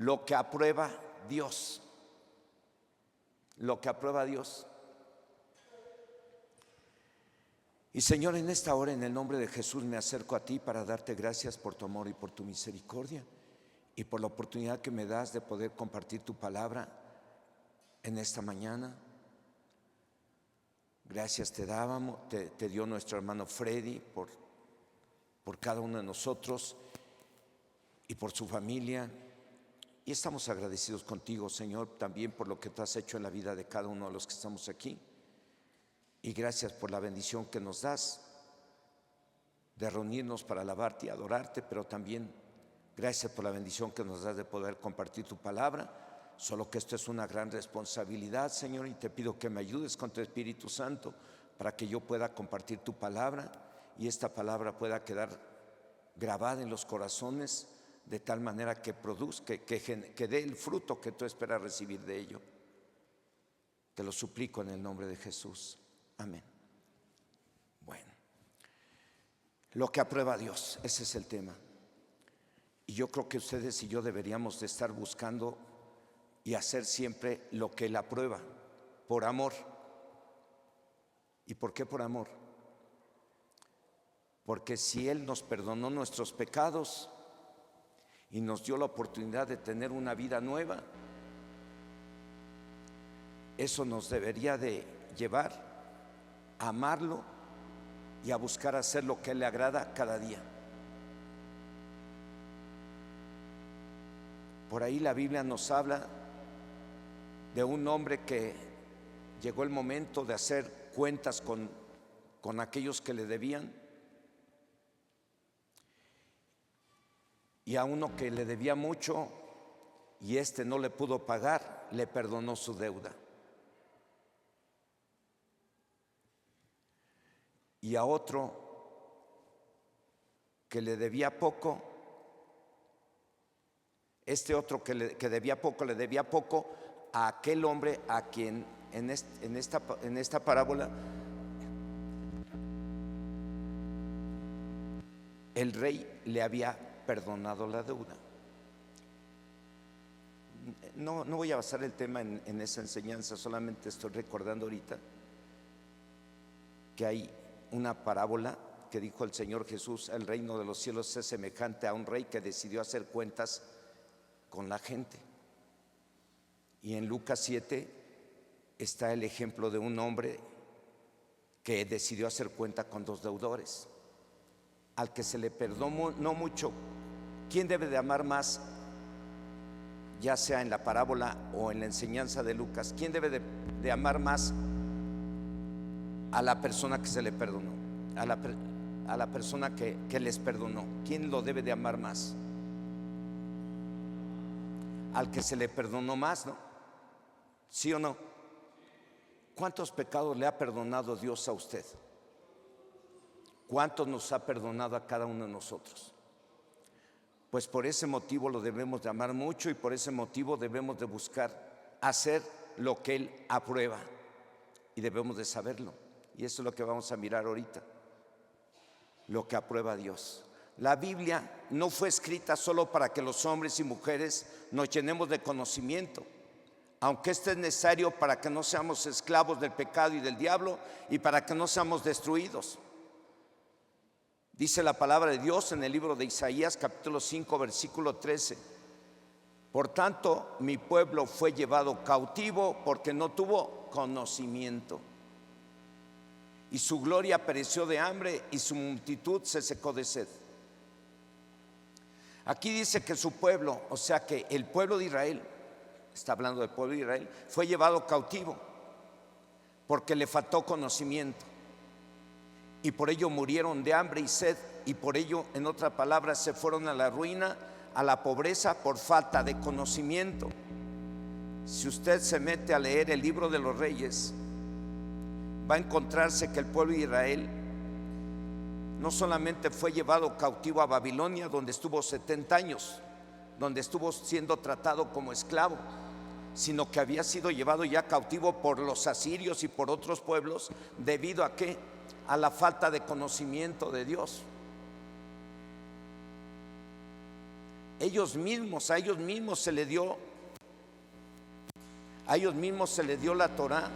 lo que aprueba Dios. Lo que aprueba Dios. Y Señor, en esta hora, en el nombre de Jesús, me acerco a ti para darte gracias por tu amor y por tu misericordia y por la oportunidad que me das de poder compartir tu palabra en esta mañana. Gracias te dio nuestro hermano Freddy por cada uno de nosotros y por su familia. Y estamos agradecidos contigo, Señor, también por lo que tú has hecho en la vida de cada uno de los que estamos aquí. Y gracias por la bendición que nos das de reunirnos para alabarte y adorarte, pero también gracias por la bendición que nos das de poder compartir tu palabra. Solo que esto es una gran responsabilidad, Señor, y te pido que me ayudes con tu Espíritu Santo para que yo pueda compartir tu palabra y esta palabra pueda quedar grabada en los corazones de tal manera que produzca, que dé el fruto que tú esperas recibir de ello. Te lo suplico en el nombre de Jesús. Amén. Bueno, lo que aprueba Dios, ese es el tema. Y yo creo que ustedes y yo deberíamos de estar buscando y hacer siempre lo que Él aprueba, por amor. ¿Y por qué por amor? Porque si Él nos perdonó nuestros pecados y nos dio la oportunidad de tener una vida nueva, eso nos debería de llevar a amarlo y a buscar hacer lo que a Él le agrada cada día. Por ahí la Biblia nos habla de un hombre que llegó el momento de hacer cuentas con aquellos que le debían, y a uno que le debía mucho y no le pudo pagar, le perdonó su deuda. Y a otro que le debía poco, otro que debía poco, le debía poco a aquel hombre a quien en esta parábola el rey le había perdonado la deuda. No voy a basar el tema en esa enseñanza, solamente estoy recordando ahorita que hay una parábola que dijo el Señor Jesús: el reino de los cielos es semejante a un rey que decidió hacer cuentas con la gente. Y en Lucas 7 está el ejemplo de un hombre que decidió hacer cuenta con dos deudores. Al que se le perdonó no mucho, ¿quién debe de amar más? Ya sea en la parábola o en la enseñanza de Lucas, ¿quién debe de amar más a la persona que se le perdonó? A la persona que les perdonó. ¿Quién lo debe de amar más? Al que se le perdonó más, ¿no? ¿Sí o no? ¿Cuántos pecados le ha perdonado Dios a usted? ¿Cuántos nos ha perdonado a cada uno de nosotros? Pues por ese motivo lo debemos de amar mucho y por ese motivo debemos de buscar hacer lo que Él aprueba y debemos de saberlo. Y eso es lo que vamos a mirar ahorita, lo que aprueba Dios. La Biblia no fue escrita solo para que los hombres y mujeres nos llenemos de conocimiento, aunque esto es necesario para que no seamos esclavos del pecado y del diablo y para que no seamos destruidos. Dice la palabra de Dios en el libro de Isaías capítulo 5 versículo 13: por tanto mi pueblo fue llevado cautivo porque no tuvo conocimiento, y su gloria pereció de hambre y su multitud se secó de sed. Aquí dice que su pueblo, o sea que el pueblo de Israel, está hablando del pueblo de Israel, fue llevado cautivo porque le faltó conocimiento. Y por ello murieron de hambre y sed, y por ello, en otras palabras, se fueron a la ruina, a la pobreza por falta de conocimiento. Si usted se mete a leer el libro de los Reyes, va a encontrarse que el pueblo de Israel no solamente fue llevado cautivo a Babilonia, donde estuvo 70 años, donde estuvo siendo tratado como esclavo, sino que había sido llevado ya cautivo por los asirios y por otros pueblos. ¿Debido a qué? A la falta de conocimiento de Dios. a ellos mismos se les dio, a ellos mismos se les dio la Torá.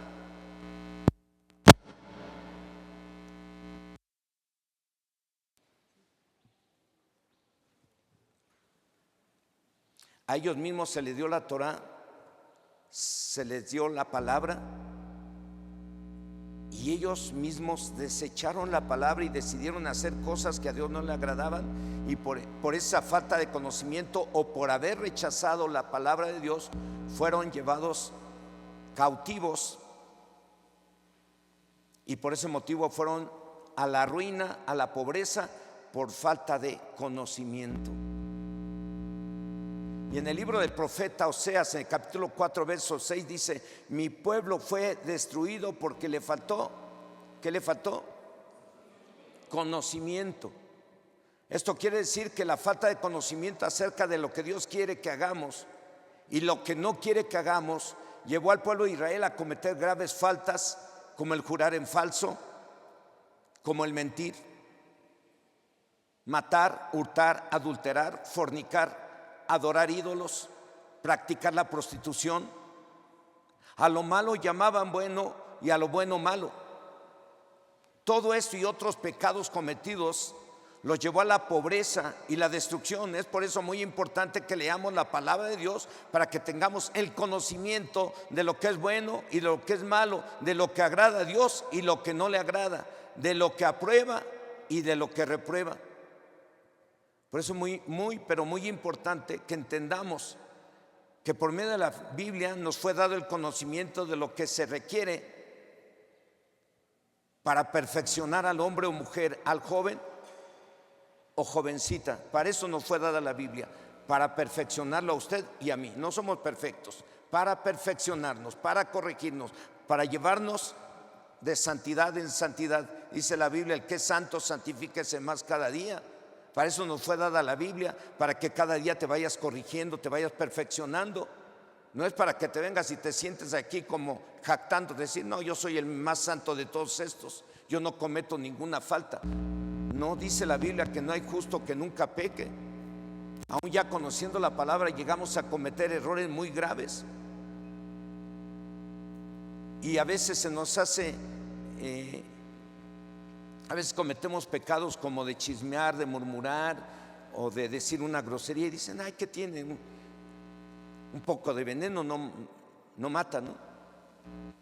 A ellos mismos se les dio la Torá, se les dio la palabra, y ellos mismos desecharon la palabra y decidieron hacer cosas que a Dios no le agradaban, y por esa falta de conocimiento o por haber rechazado la palabra de Dios, fueron llevados cautivos, y por ese motivo fueron a la ruina, a la pobreza, por falta de conocimiento. Y en el libro del profeta Oseas, en el capítulo 4, verso 6, dice: mi pueblo fue destruido porque le faltó, ¿qué le faltó? Conocimiento. Esto quiere decir que la falta de conocimiento acerca de lo que Dios quiere que hagamos y lo que no quiere que hagamos llevó al pueblo de Israel a cometer graves faltas, como el jurar en falso, como el mentir, matar, hurtar, adulterar, fornicar, adorar ídolos, practicar la prostitución. A lo malo llamaban bueno y a lo bueno malo. Todo esto y otros pecados cometidos los llevó a la pobreza y la destrucción. Es por eso muy importante que leamos la palabra de Dios, para que tengamos el conocimiento de lo que es bueno y de lo que es malo, de lo que agrada a Dios y lo que no le agrada, de lo que aprueba y de lo que reprueba. Por eso pero muy importante que entendamos que por medio de la Biblia nos fue dado el conocimiento de lo que se requiere para perfeccionar al hombre o mujer, al joven o jovencita. Para eso nos fue dada la Biblia, para perfeccionarlo a usted y a mí. No somos perfectos, para perfeccionarnos, para corregirnos, para llevarnos de santidad en santidad. Dice la Biblia: el que es santo, santifíquese más cada día. Para eso nos fue dada la Biblia, para que cada día te vayas corrigiendo, te vayas perfeccionando. No es para que te vengas y te sientes aquí como jactando, decir: no, yo soy el más santo de todos estos, yo no cometo ninguna falta. No, dice la Biblia que no hay justo que nunca peque. Aún ya conociendo la palabra, llegamos a cometer errores muy graves, y a veces se nos hace a veces cometemos pecados como de chismear, de murmurar o de decir una grosería, y dicen: ay, ¿qué tiene? Un poco de veneno no mata, ¿no?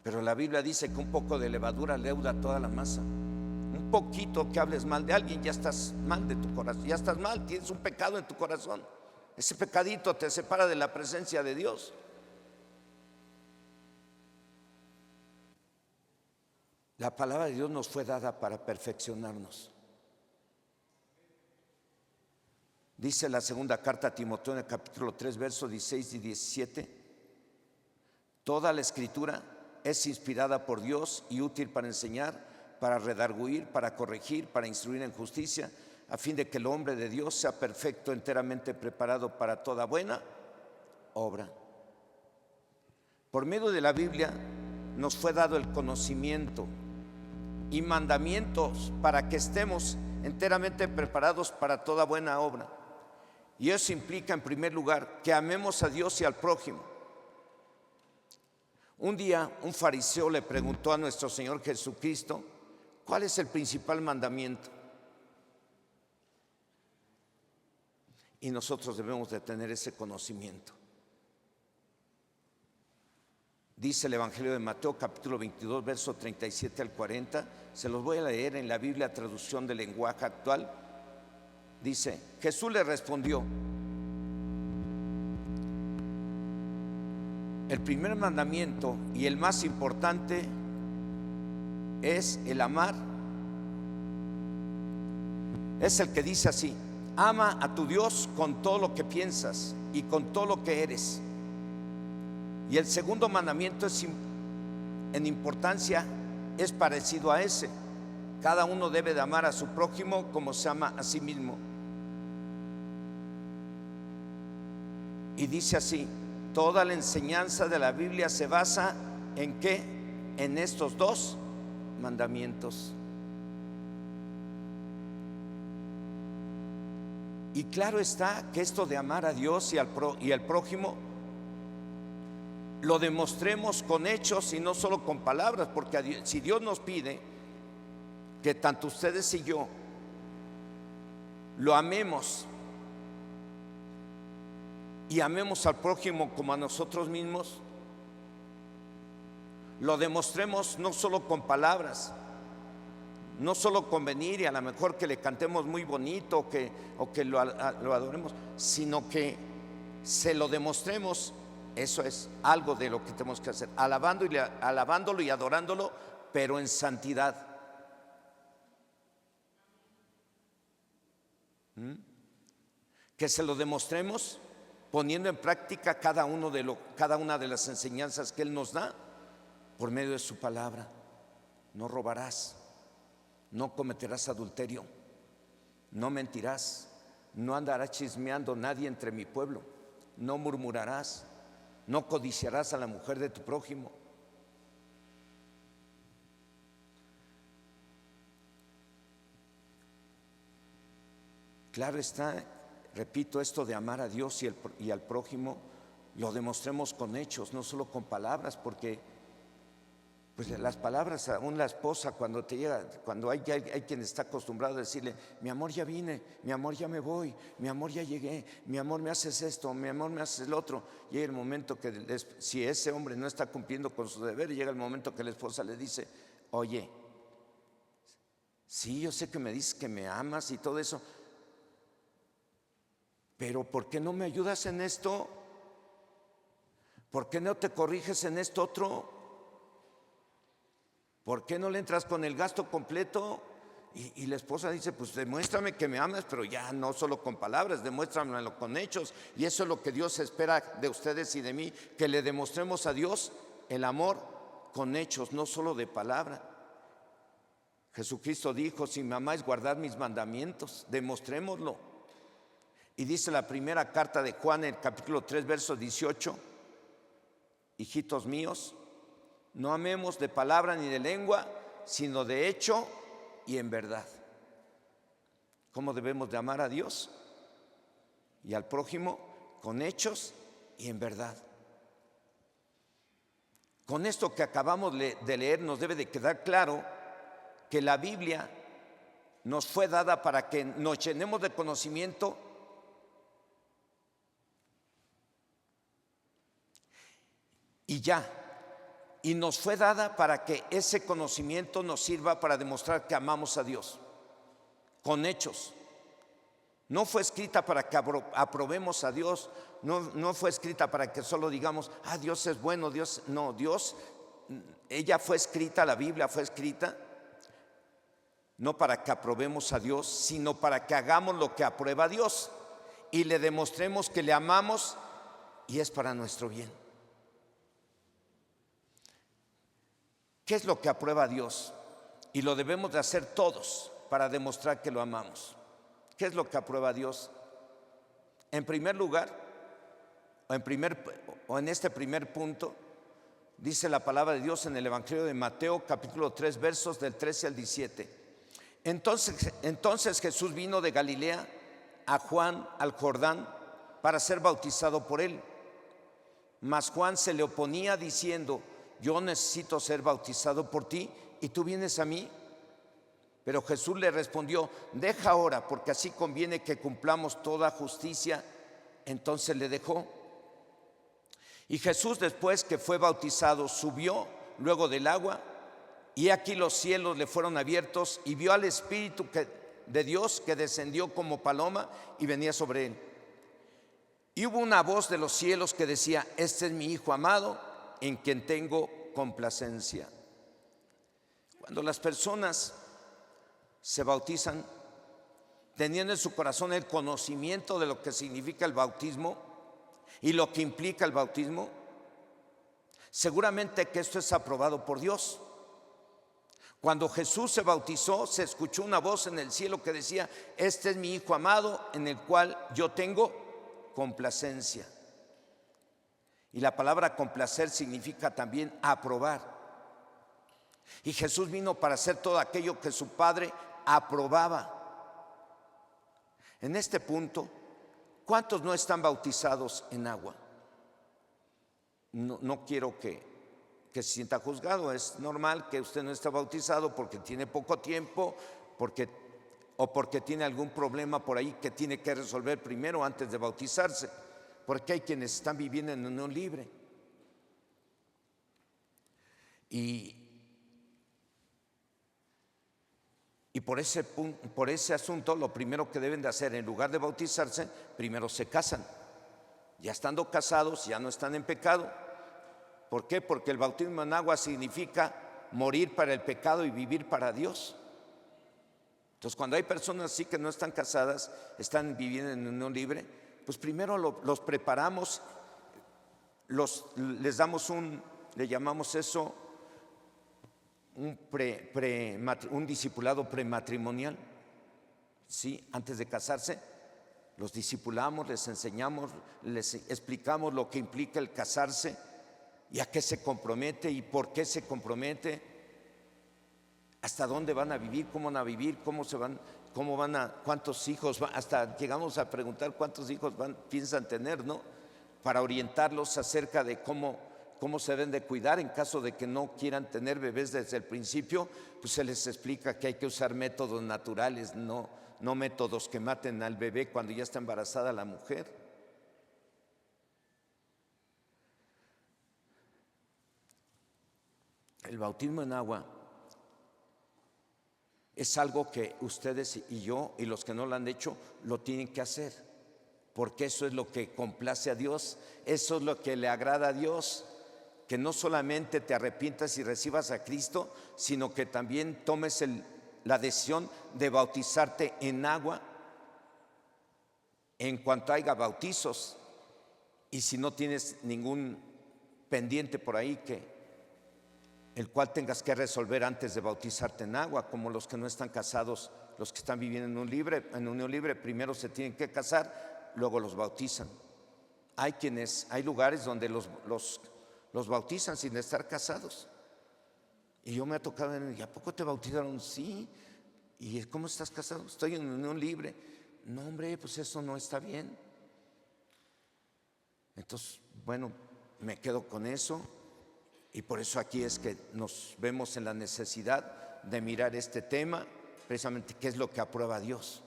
Pero la Biblia dice que un poco de levadura leuda toda la masa. Un poquito que hables mal de alguien, ya estás mal de tu corazón, ya estás mal, tienes un pecado en tu corazón. Ese pecadito te separa de la presencia de Dios. La palabra de Dios nos fue dada para perfeccionarnos. Dice la segunda carta a Timoteo, en el capítulo 3, versos 16 y 17: toda la escritura es inspirada por Dios y útil para enseñar, para redarguir, para corregir, para instruir en justicia, a fin de que el hombre de Dios sea perfecto, enteramente preparado para toda buena obra. Por medio de la Biblia nos fue dado el conocimiento y mandamientos para que estemos enteramente preparados para toda buena obra. Y eso implica, en primer lugar, que amemos a Dios y al prójimo. Un día un fariseo le preguntó a nuestro Señor Jesucristo: ¿cuál es el principal mandamiento? Y nosotros debemos de tener ese conocimiento. Dice el Evangelio de Mateo, capítulo 22, verso 37 al 40. Se los voy a leer en la Biblia, traducción del lenguaje actual. Dice: Jesús le respondió: el primer mandamiento y el más importante es el amar. Es el que dice así: ama a tu Dios con todo lo que piensas y con todo lo que eres. Y el segundo mandamiento en importancia es parecido a ese: cada uno debe de amar a su prójimo como se ama a sí mismo. Y dice así: toda la enseñanza de la Biblia se basa ¿en qué? En estos dos mandamientos. Y claro está que esto de amar a Dios y al prójimo lo demostremos con hechos y no solo con palabras, porque si Dios nos pide que tanto ustedes y yo lo amemos y amemos al prójimo como a nosotros mismos, lo demostremos no solo con palabras, no solo con venir y a lo mejor que le cantemos muy bonito o que lo adoremos, sino que se lo demostremos. Eso es algo de lo que tenemos que hacer, alabándolo y adorándolo, pero en santidad. Que se lo demostremos poniendo en práctica cada una de las enseñanzas que Él nos da por medio de su palabra. No robarás, no cometerás adulterio, no mentirás, no andará chismeando nadie entre mi pueblo, no murmurarás, no codiciarás a la mujer de tu prójimo. Claro está, repito, esto de amar a Dios y al prójimo lo demostremos con hechos, no solo con palabras, porque pues las palabras, aún la esposa cuando te llega, cuando hay quien está acostumbrado a decirle, mi amor ya vine, mi amor ya me voy, mi amor ya llegué, mi amor me haces esto, mi amor me haces el otro. Llega el momento que si ese hombre no está cumpliendo con su deber, llega el momento que la esposa le dice, oye, sí, yo sé que me dices que me amas y todo eso, pero ¿por qué no me ayudas en esto? ¿Por qué no te corriges en esto otro? ¿Por qué no le entras con el gasto completo? Y la esposa dice, pues demuéstrame que me amas, pero ya no solo con palabras, demuéstramelo con hechos. Y eso es lo que Dios espera de ustedes y de mí, que le demostremos a Dios el amor con hechos, no solo de palabra. Jesucristo dijo, si me amáis, guardad mis mandamientos, demostrémoslo. Y dice la primera carta de Juan, en el capítulo 3, verso 18, hijitos míos, no amemos de palabra ni de lengua, sino de hecho y en verdad. ¿Cómo debemos de amar a Dios y al prójimo? Con hechos y en verdad. Con esto que acabamos de leer nos debe de quedar claro que la Biblia nos fue dada para que nos llenemos de conocimiento y ya. Y nos fue dada para que ese conocimiento nos sirva para demostrar que amamos a Dios, con hechos. No fue escrita para que aprobemos a Dios, no fue escrita para que solo digamos, Dios es bueno, Dios, no, Dios, ella fue escrita, la Biblia fue escrita, no para que aprobemos a Dios, sino para que hagamos lo que aprueba Dios y le demostremos que le amamos y es para nuestro bien. ¿Qué es lo que aprueba Dios? Y lo debemos de hacer todos para demostrar que lo amamos. ¿Qué es lo que aprueba Dios? En primer lugar, en este primer punto, dice la palabra de Dios en el Evangelio de Mateo, capítulo 3, versos del 13 al 17. Entonces Jesús vino de Galilea a Juan al Jordán para ser bautizado por él. Mas Juan se le oponía diciendo, yo necesito ser bautizado por ti y tú vienes a mí. Pero Jesús le respondió, deja ahora, porque así conviene que cumplamos toda justicia. Entonces le dejó. Y Jesús, después que fue bautizado, subió luego del agua, y aquí los cielos le fueron abiertos, y vio al Espíritu de Dios que descendió como paloma y venía sobre él. Y hubo una voz de los cielos que decía, este es mi Hijo amado, en quien tengo complacencia. Cuando las personas se bautizan, teniendo en su corazón el conocimiento de lo que significa el bautismo y lo que implica el bautismo, seguramente que esto es aprobado por Dios. Cuando Jesús se bautizó, se escuchó una voz en el cielo que decía, este es mi Hijo amado, en el cual yo tengo complacencia. Y la palabra complacer significa también aprobar. Y Jesús vino para hacer todo aquello que su Padre aprobaba. En este punto, ¿cuántos no están bautizados en agua? No quiero que se sienta juzgado. Es normal que usted no esté bautizado porque tiene poco tiempo, o porque tiene algún problema por ahí que tiene que resolver primero antes de bautizarse, porque hay quienes están viviendo en unión libre. Y por ese asunto, lo primero que deben de hacer, en lugar de bautizarse, primero se casan. Ya estando casados, ya no están en pecado. ¿Por qué? Porque el bautismo en agua significa morir para el pecado y vivir para Dios. Entonces, cuando hay personas así que no están casadas, están viviendo en unión libre, pues primero los preparamos, les damos le llamamos eso un discipulado prematrimonial. Sí, antes de casarse, los discipulamos, les enseñamos, les explicamos lo que implica el casarse y a qué se compromete y por qué se compromete, hasta dónde van a vivir, cómo van a vivir, cuántos hijos, hasta llegamos a preguntar cuántos hijos piensan tener, ¿no? Para orientarlos acerca de cómo se deben de cuidar. En caso de que no quieran tener bebés desde el principio, pues se les explica que hay que usar métodos naturales, no métodos que maten al bebé cuando ya está embarazada la mujer. El bautismo en agua es algo que ustedes y yo y los que no lo han hecho lo tienen que hacer, porque eso es lo que complace a Dios, eso es lo que le agrada a Dios, que no solamente te arrepientas y recibas a Cristo, sino que también tomes la decisión de bautizarte en agua en cuanto haya bautizos. Y si no tienes ningún pendiente por ahí el cual tengas que resolver antes de bautizarte en agua, como los que no están casados, los que están viviendo en unión libre, primero se tienen que casar, luego los bautizan. Hay lugares donde los bautizan sin estar casados. Y yo me ha tocado, ¿y a poco te bautizaron? Sí. ¿Y cómo estás casado? Estoy en unión libre. No, hombre, pues eso no está bien. Entonces, bueno, me quedo con eso. Y por eso aquí es que nos vemos en la necesidad de mirar este tema, precisamente qué es lo que aprueba Dios.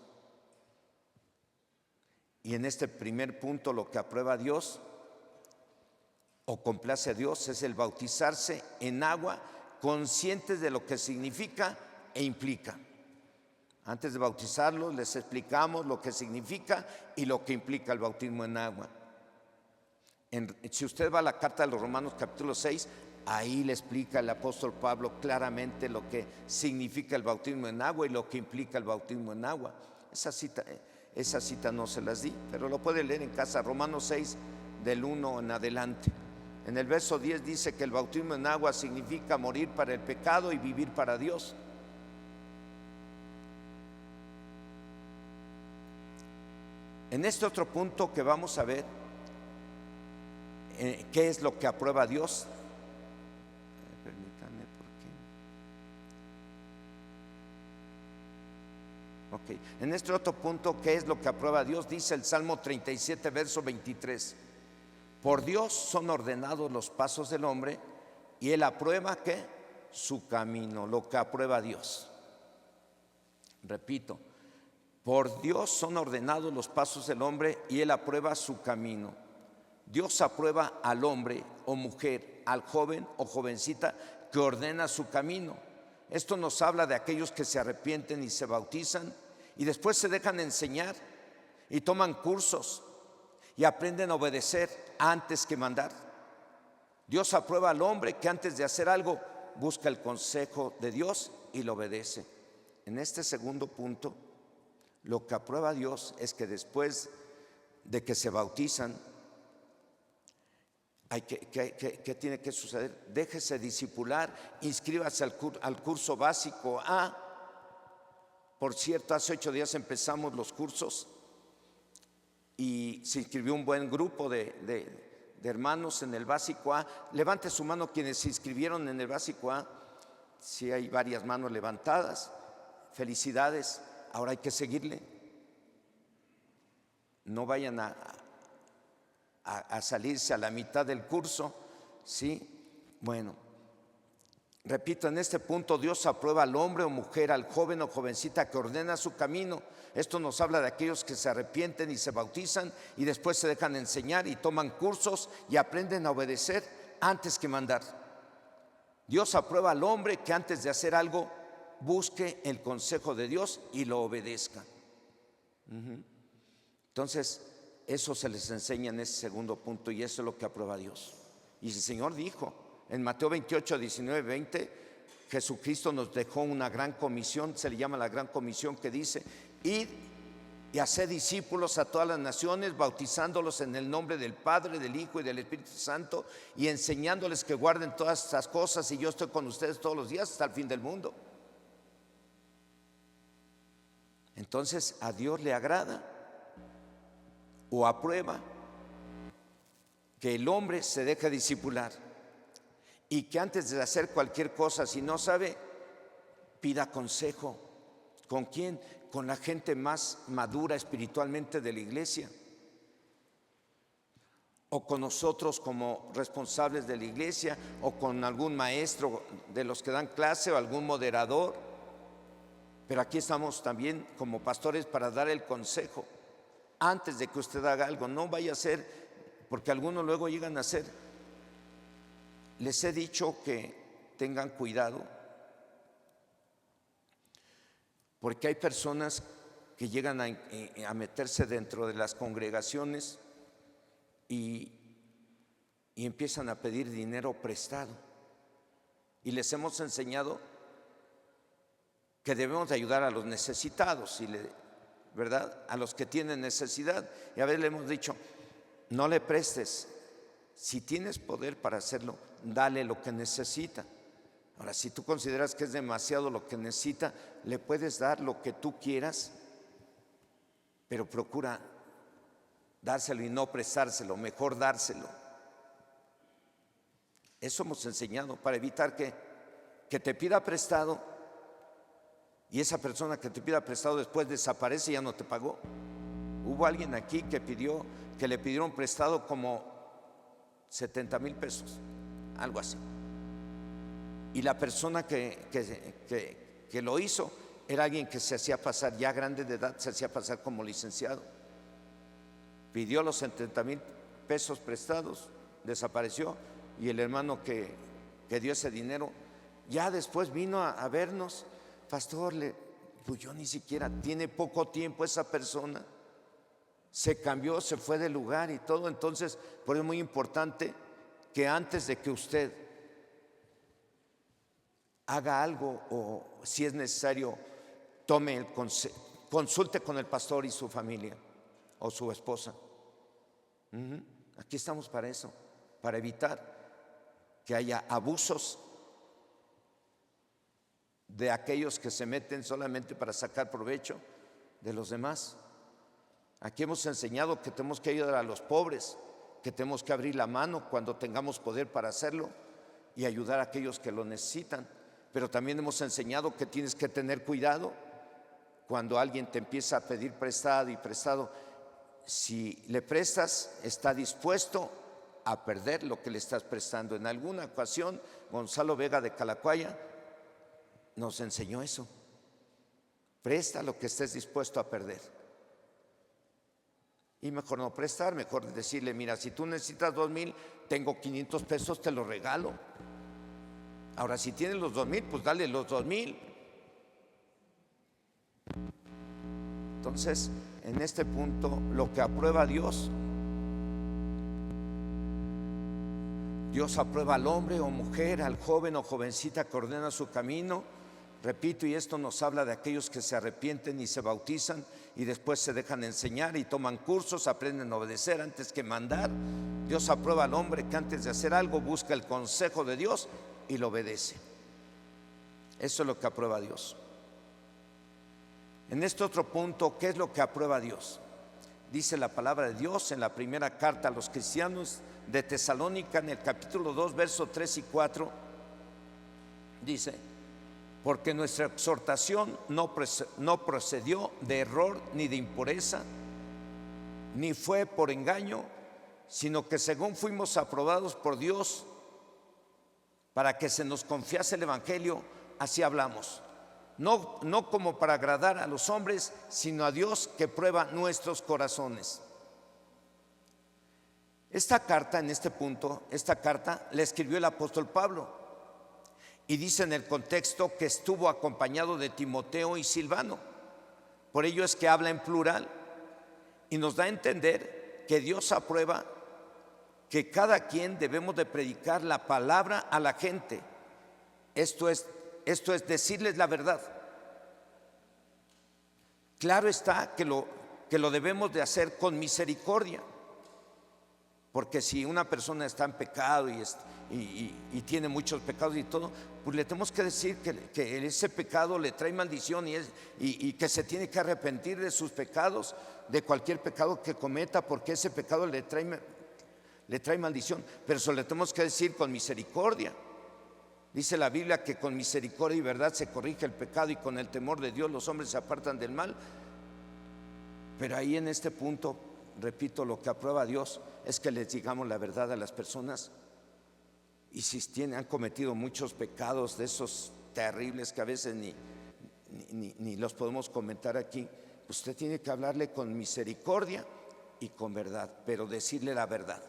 Y en este primer punto, lo que aprueba Dios o complace a Dios es el bautizarse en agua, conscientes de lo que significa e implica. Antes de bautizarlos les explicamos lo que significa y lo que implica el bautismo en agua. Si usted va a la carta de los Romanos capítulo 6, ahí le explica el apóstol Pablo claramente lo que significa el bautismo en agua y lo que implica el bautismo en agua. Esa cita no se las di, pero lo puede leer en casa, Romanos 6 del 1 en adelante. En el verso 10 dice que el bautismo en agua significa morir para el pecado y vivir para Dios. En este otro punto que vamos a ver, ¿qué es lo que aprueba Dios? Permítanme, porque en este otro punto, ¿qué es lo que aprueba Dios? Dice el Salmo 37, verso 23. Por Dios son ordenados los pasos del hombre y él aprueba ¿qué? Su camino, lo que aprueba Dios. Repito, por Dios son ordenados los pasos del hombre y él aprueba su camino. Dios aprueba al hombre o mujer, al joven o jovencita que ordena su camino. Esto nos habla de aquellos que se arrepienten y se bautizan y después se dejan enseñar y toman cursos y aprenden a obedecer antes que mandar. Dios aprueba al hombre que antes de hacer algo busca el consejo de Dios y lo obedece. En este segundo punto, lo que aprueba Dios es que después de que se bautizan, ¿qué tiene que suceder? Déjese discipular, inscríbase al curso básico A. Por cierto, hace 8 días empezamos los cursos y se inscribió un buen grupo de hermanos en el básico A. Levante su mano quienes se inscribieron en el básico A. Sí, hay varias manos levantadas. Felicidades. Ahora hay que seguirle. no vayan a salirse a la mitad del curso, ¿sí? Bueno, repito, en este punto Dios aprueba al hombre o mujer, al joven o jovencita que ordena su camino. Esto nos habla de aquellos que se arrepienten y se bautizan y después se dejan enseñar y toman cursos y aprenden a obedecer antes que mandar. Dios aprueba al hombre que antes de hacer algo busque el consejo de Dios y lo obedezca. Entonces, eso se les enseña en ese segundo punto y eso es lo que aprueba Dios. Y el Señor dijo en Mateo 28, 19, 20, Jesucristo nos dejó una gran comisión, se le llama la gran comisión, que dice: id y haced discípulos a todas las naciones, bautizándolos en el nombre del Padre, del Hijo y del Espíritu Santo, y enseñándoles que guarden todas estas cosas, y yo estoy con ustedes todos los días hasta el fin del mundo. Entonces, ¿a Dios le agrada o aprueba que el hombre se deje discipular y que antes de hacer cualquier cosa, si no sabe, pida consejo? ¿Con quién? Con la gente más madura espiritualmente de la iglesia, o con nosotros como responsables de la iglesia, o con algún maestro de los que dan clase, o algún moderador. Pero aquí estamos también como pastores para dar el consejo antes de que usted haga algo. No vaya a ser, porque algunos luego llegan a hacer. Les he dicho que tengan cuidado, porque hay personas que llegan a meterse dentro de las congregaciones y empiezan a pedir dinero prestado. Y les hemos enseñado que debemos de ayudar a los necesitados, ¿verdad? A los que tienen necesidad. Y a veces le hemos dicho: no le prestes. Si tienes poder para hacerlo, dale lo que necesita. Ahora, si tú consideras que es demasiado lo que necesita, le puedes dar lo que tú quieras, pero procura dárselo y no prestárselo, mejor dárselo. Eso hemos enseñado para evitar que te pida prestado y esa persona que te pida prestado después desaparece y ya no te pagó. Hubo alguien aquí que le pidieron prestado como 70,000 pesos, algo así. Y la persona que lo hizo era alguien que se hacía pasar, ya grande de edad, se hacía pasar como licenciado. Pidió los 70,000 pesos prestados, desapareció, y el hermano que dio ese dinero ya después vino a vernos: pastor, pues yo ni siquiera, tiene poco tiempo esa persona, se cambió, se fue del lugar y todo. Entonces, por eso es muy importante que antes de que usted haga algo, o si es necesario, consulte con el pastor y su familia o su esposa. Aquí estamos para eso, para evitar que haya abusos de aquellos que se meten solamente para sacar provecho de los demás. Aquí hemos enseñado que tenemos que ayudar a los pobres, que tenemos que abrir la mano cuando tengamos poder para hacerlo y ayudar a aquellos que lo necesitan. Pero también hemos enseñado que tienes que tener cuidado cuando alguien te empieza a pedir prestado y prestado. Si le prestas, está dispuesto a perder lo que le estás prestando. En alguna ocasión, Gonzalo Vega de Calacuaya nos enseñó eso: presta lo que estés dispuesto a perder. Y mejor no prestar, mejor decirle: mira, si tú necesitas 2,000, tengo 500 pesos, te los regalo. Ahora, si tienes los 2,000, pues dale los 2,000. Entonces, en este punto, lo que aprueba Dios aprueba al hombre o mujer, al joven o jovencita que ordena su camino. Repito, y esto nos habla de aquellos que se arrepienten y se bautizan y después se dejan enseñar y toman cursos, aprenden a obedecer antes que mandar. Dios aprueba al hombre que antes de hacer algo busca el consejo de Dios y lo obedece. Eso es lo que aprueba Dios. En este otro punto, ¿qué es lo que aprueba Dios? Dice la palabra de Dios en la primera carta a los cristianos de Tesalónica, en el capítulo 2, versos 3 y 4, dice: porque nuestra exhortación no procedió de error ni de impureza, ni fue por engaño, sino que según fuimos aprobados por Dios para que se nos confiase el Evangelio, así hablamos. No como para agradar a los hombres, sino a Dios que prueba nuestros corazones. Esta carta, en este punto, esta carta la escribió el apóstol Pablo y dice en el contexto que estuvo acompañado de Timoteo y Silvano. Por ello es que habla en plural y nos da a entender que Dios aprueba que cada quien debemos de predicar la palabra a la gente. Esto es decirles la verdad. Claro está que lo debemos de hacer con misericordia. Porque si una persona está en pecado y tiene muchos pecados y todo, pues le tenemos que decir que ese pecado le trae maldición y que se tiene que arrepentir de sus pecados, de cualquier pecado que cometa, porque ese pecado le trae maldición. Pero eso le tenemos que decir con misericordia. Dice la Biblia que con misericordia y verdad se corrige el pecado y con el temor de Dios los hombres se apartan del mal. Pero ahí en este punto, repito, lo que aprueba Dios es que les digamos la verdad a las personas. Y si han cometido muchos pecados de esos terribles que a veces ni los podemos comentar aquí, usted tiene que hablarle con misericordia y con verdad, pero decirle la verdad.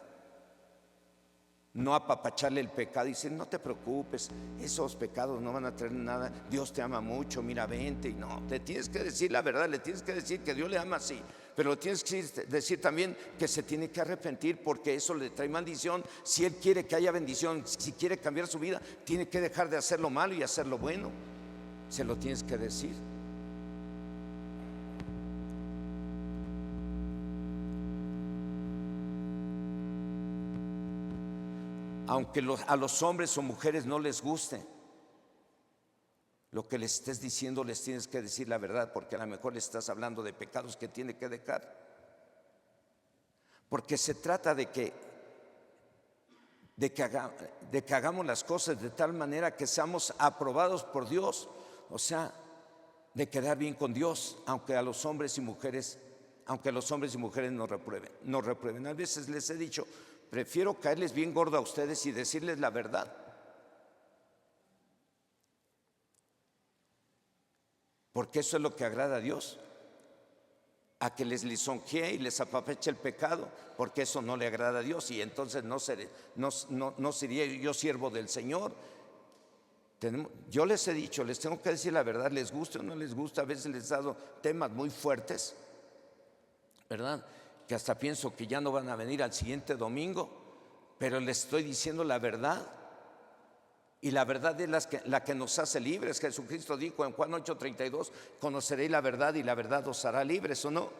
No apapacharle el pecado y decir: no te preocupes, esos pecados no van a traer nada, Dios te ama mucho, mira, vente. Y no, le tienes que decir la verdad, le tienes que decir que Dios le ama, sí, pero le tienes que decir también que se tiene que arrepentir, porque eso le trae maldición. Si él quiere que haya bendición, si quiere cambiar su vida, tiene que dejar de hacer lo malo y hacer lo bueno. Se lo tienes que decir. Aunque a los hombres o mujeres no les guste lo que les estés diciendo, les tienes que decir la verdad, porque a lo mejor le estás hablando de pecados que tiene que dejar. Porque se trata de que hagamos las cosas de tal manera que seamos aprobados por Dios, o sea, de quedar bien con Dios, aunque los hombres y mujeres nos reprueben. A veces les he dicho: prefiero caerles bien gordo a ustedes y decirles la verdad, porque eso es lo que agrada a Dios, a que les lisonjee y les apapache el pecado, porque eso no le agrada a Dios, y entonces no sería yo siervo del Señor. Yo les he dicho, les tengo que decir la verdad, les guste o no les gusta. A veces les he dado temas muy fuertes, ¿verdad?, que hasta pienso que ya no van a venir al siguiente domingo, pero les estoy diciendo la verdad. Y la verdad es la que nos hace libres. Jesucristo dijo en Juan 8:32: conoceréis la verdad y la verdad os hará libres, ¿o no?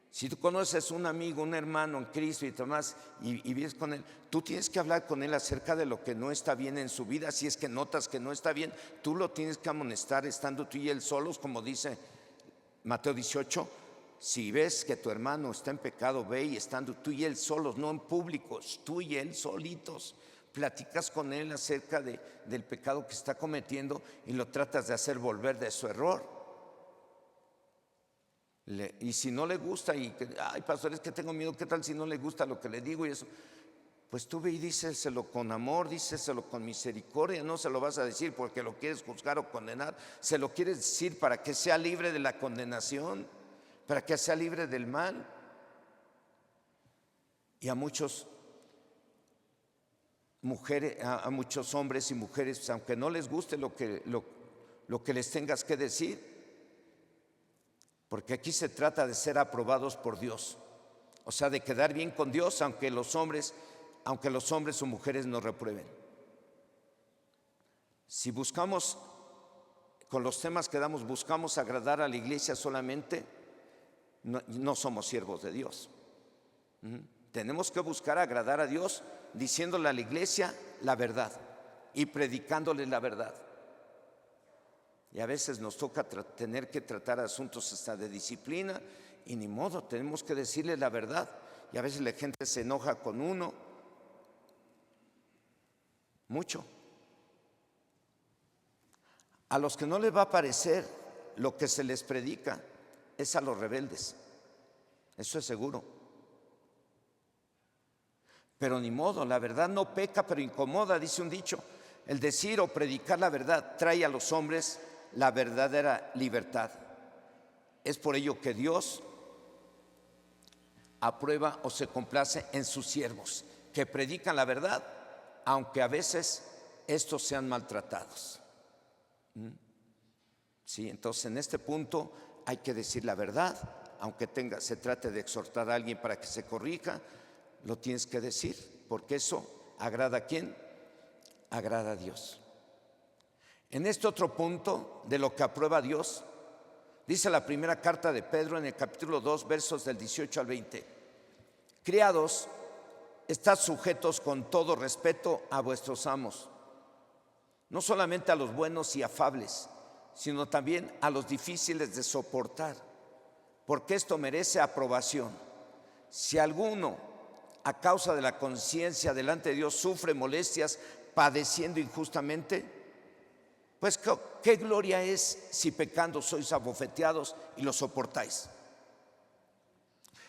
Si tú conoces un amigo, un hermano en Cristo y demás, y vives con él, tú tienes que hablar con él acerca de lo que no está bien en su vida. Si es que notas que no está bien, tú lo tienes que amonestar estando tú y él solos, como dice Mateo 18. Si ves que tu hermano está en pecado, ve, y estando tú y él solos, no en público, tú y él solitos, platicas con él acerca del pecado que está cometiendo y lo tratas de hacer volver de su error. Y si no le gusta, ay, pastor, es que tengo miedo, ¿qué tal si no le gusta lo que le digo? Y eso, pues tú ve y díselo con amor, díselo con misericordia. No se lo vas a decir porque lo quieres juzgar o condenar, se lo quieres decir para que sea libre de la condenación, para que sea libre del mal. Y a muchos hombres y mujeres, aunque no les guste lo que les tengas que decir, porque aquí se trata de ser aprobados por Dios, o sea, de quedar bien con Dios, aunque los hombres o mujeres nos reprueben. Si buscamos, con los temas que damos, buscamos agradar a la iglesia solamente, no somos siervos de Dios. Tenemos que buscar agradar a Dios diciéndole a la iglesia la verdad y predicándole la verdad. Y a veces nos toca tener que tratar asuntos hasta de disciplina, y ni modo, tenemos que decirle la verdad. Y a veces la gente se enoja con uno mucho. A los que no les va a parecer lo que se les predica es a los rebeldes. Eso es seguro. Pero ni modo, la verdad no peca, pero incomoda, dice un dicho. El decir o predicar la verdad trae a los hombres la verdadera libertad. Es por ello que Dios aprueba o se complace en sus siervos, que predican la verdad, aunque a veces estos sean maltratados. Sí, entonces en este punto hay que decir la verdad, aunque se trate de exhortar a alguien para que se corrija, lo tienes que decir, porque eso agrada a ¿quién? Agrada a Dios. En este otro punto de lo que aprueba Dios, dice la primera carta de Pedro en el capítulo 2, versos del 18 al 20. Criados, estad sujetos con todo respeto a vuestros amos, no solamente a los buenos y afables, sino también a los difíciles de soportar, porque esto merece aprobación. Si alguno, a causa de la conciencia delante de Dios, sufre molestias padeciendo injustamente, pues ¿qué gloria es si pecando sois abofeteados y lo soportáis?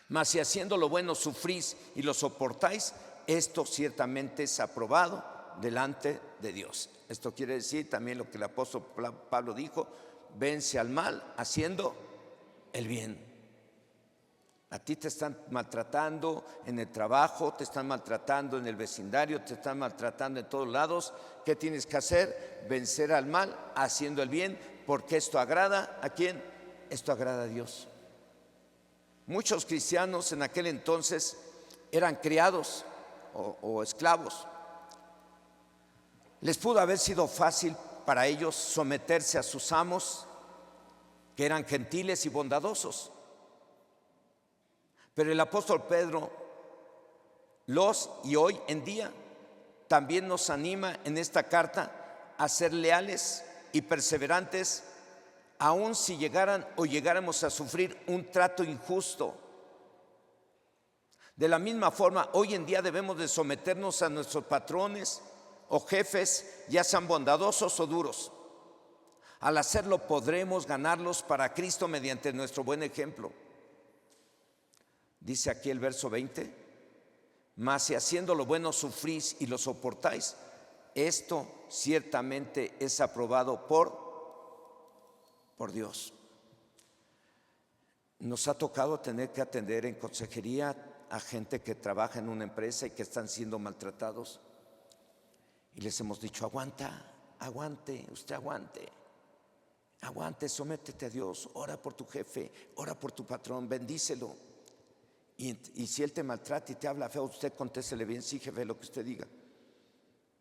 Mas si haciendo lo bueno sufrís y lo soportáis, esto ciertamente es aprobado delante de Dios. Esto quiere decir también lo que el apóstol Pablo dijo: vence al mal haciendo el bien. A ti te están maltratando en el trabajo, te están maltratando en el vecindario, te están maltratando en todos lados. ¿Qué tienes que hacer? Vencer al mal haciendo el bien, porque esto agrada ¿a quién? Esto agrada a Dios. Muchos cristianos en aquel entonces eran criados o esclavos. Les pudo haber sido fácil para ellos someterse a sus amos, que eran gentiles y bondadosos. Pero el apóstol Pedro y hoy en día también nos anima en esta carta a ser leales y perseverantes, aun si llegáramos a sufrir un trato injusto. De la misma forma, hoy en día debemos de someternos a nuestros patrones o jefes, ya sean bondadosos o duros. Al hacerlo podremos ganarlos para Cristo mediante nuestro buen ejemplo. Dice aquí el verso 20: mas si haciendo lo bueno sufrís y lo soportáis, esto ciertamente es aprobado por Dios. Nos ha tocado tener que atender en consejería a gente que trabaja en una empresa y que están siendo maltratados. Y les hemos dicho: aguante, usted aguante, sométete a Dios, ora por tu jefe, ora por tu patrón, bendícelo. Y si él te maltrata y te habla feo, usted contéstele bien: sí, jefe, lo que usted diga.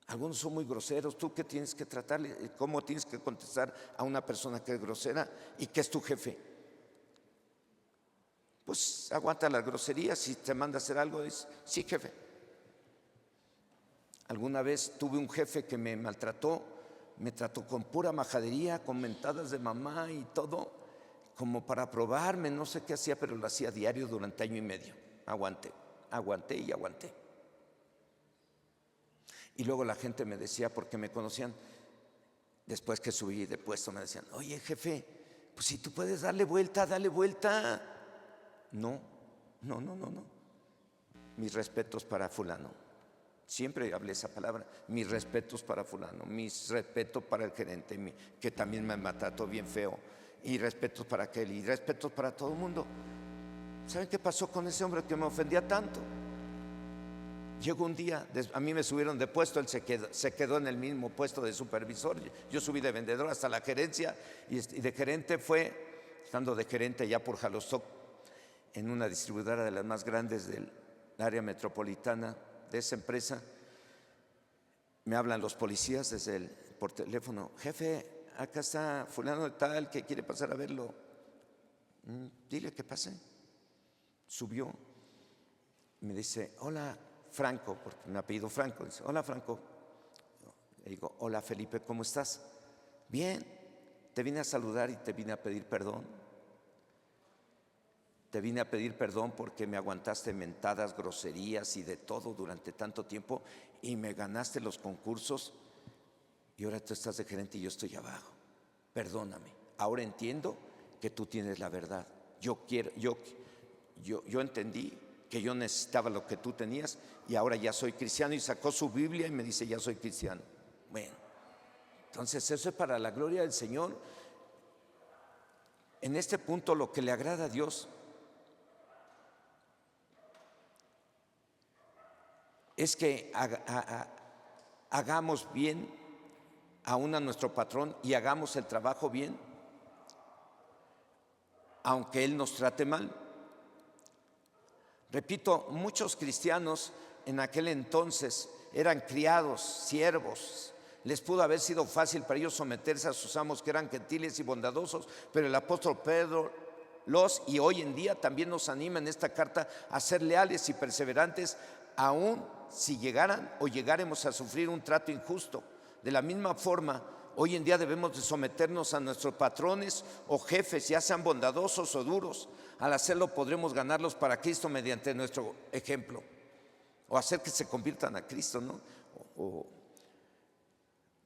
Algunos son muy groseros. ¿Tú qué tienes que tratarle? ¿Cómo tienes que contestar a una persona que es grosera y que es tu jefe? Pues aguanta las groserías. Si te manda a hacer algo, dices: sí, jefe. Alguna vez tuve un jefe que me maltrató, me trató con pura majadería, con mentadas de mamá y todo, como para probarme. No sé qué hacía, pero lo hacía diario durante año y medio. Aguanté y aguanté. Y luego la gente me decía, porque me conocían, después que subí de puesto, me decían: oye, jefe, pues si tú puedes darle vuelta, dale vuelta. No. Mis respetos para fulano. Siempre hablé esa palabra: mis respetos para fulano, mis respetos para el gerente, que también me maltrató bien feo, y respetos para aquel, y respetos para todo el mundo. ¿Saben qué pasó con ese hombre que me ofendía tanto? Llegó un día, a mí me subieron de puesto, él se quedó en el mismo puesto de supervisor. Yo subí de vendedor hasta la gerencia, y de gerente estando de gerente ya por Jalostoc, en una distribuidora de las más grandes del área metropolitana de esa empresa. Me hablan los policías por teléfono: jefe, acá está fulano de tal que quiere pasar a verlo. Dile que pase. Subió, me dice: hola, Franco, porque me apellido Franco. Dice: hola, Franco. Le digo: hola, Felipe, ¿cómo estás? Bien, te vine a saludar y te vine a pedir perdón. Te vine a pedir perdón porque me aguantaste mentadas, groserías y de todo durante tanto tiempo, y me ganaste los concursos, y ahora tú estás de gerente y yo estoy abajo. Perdóname. Ahora entiendo que tú tienes la verdad. yo entendí que yo necesitaba lo que tú tenías y ahora ya soy cristiano. Y sacó su Biblia y me dice, ya soy cristiano. Bueno, entonces eso es para la gloria del Señor. En este punto lo que le agrada a Dios es que hagamos bien aún a nuestro patrón y hagamos el trabajo bien, aunque él nos trate mal. Repito, muchos cristianos en aquel entonces eran criados, siervos. Les pudo haber sido fácil para ellos someterse a sus amos que eran gentiles y bondadosos, pero el apóstol Pedro y hoy en día también nos anima en esta carta a ser leales y perseverantes, aun si llegaran o llegáramos a sufrir un trato injusto. De la misma forma, hoy en día debemos de someternos a nuestros patrones o jefes, ya sean bondadosos o duros. Al hacerlo podremos ganarlos para Cristo mediante nuestro ejemplo, o hacer que se conviertan a Cristo, ¿no?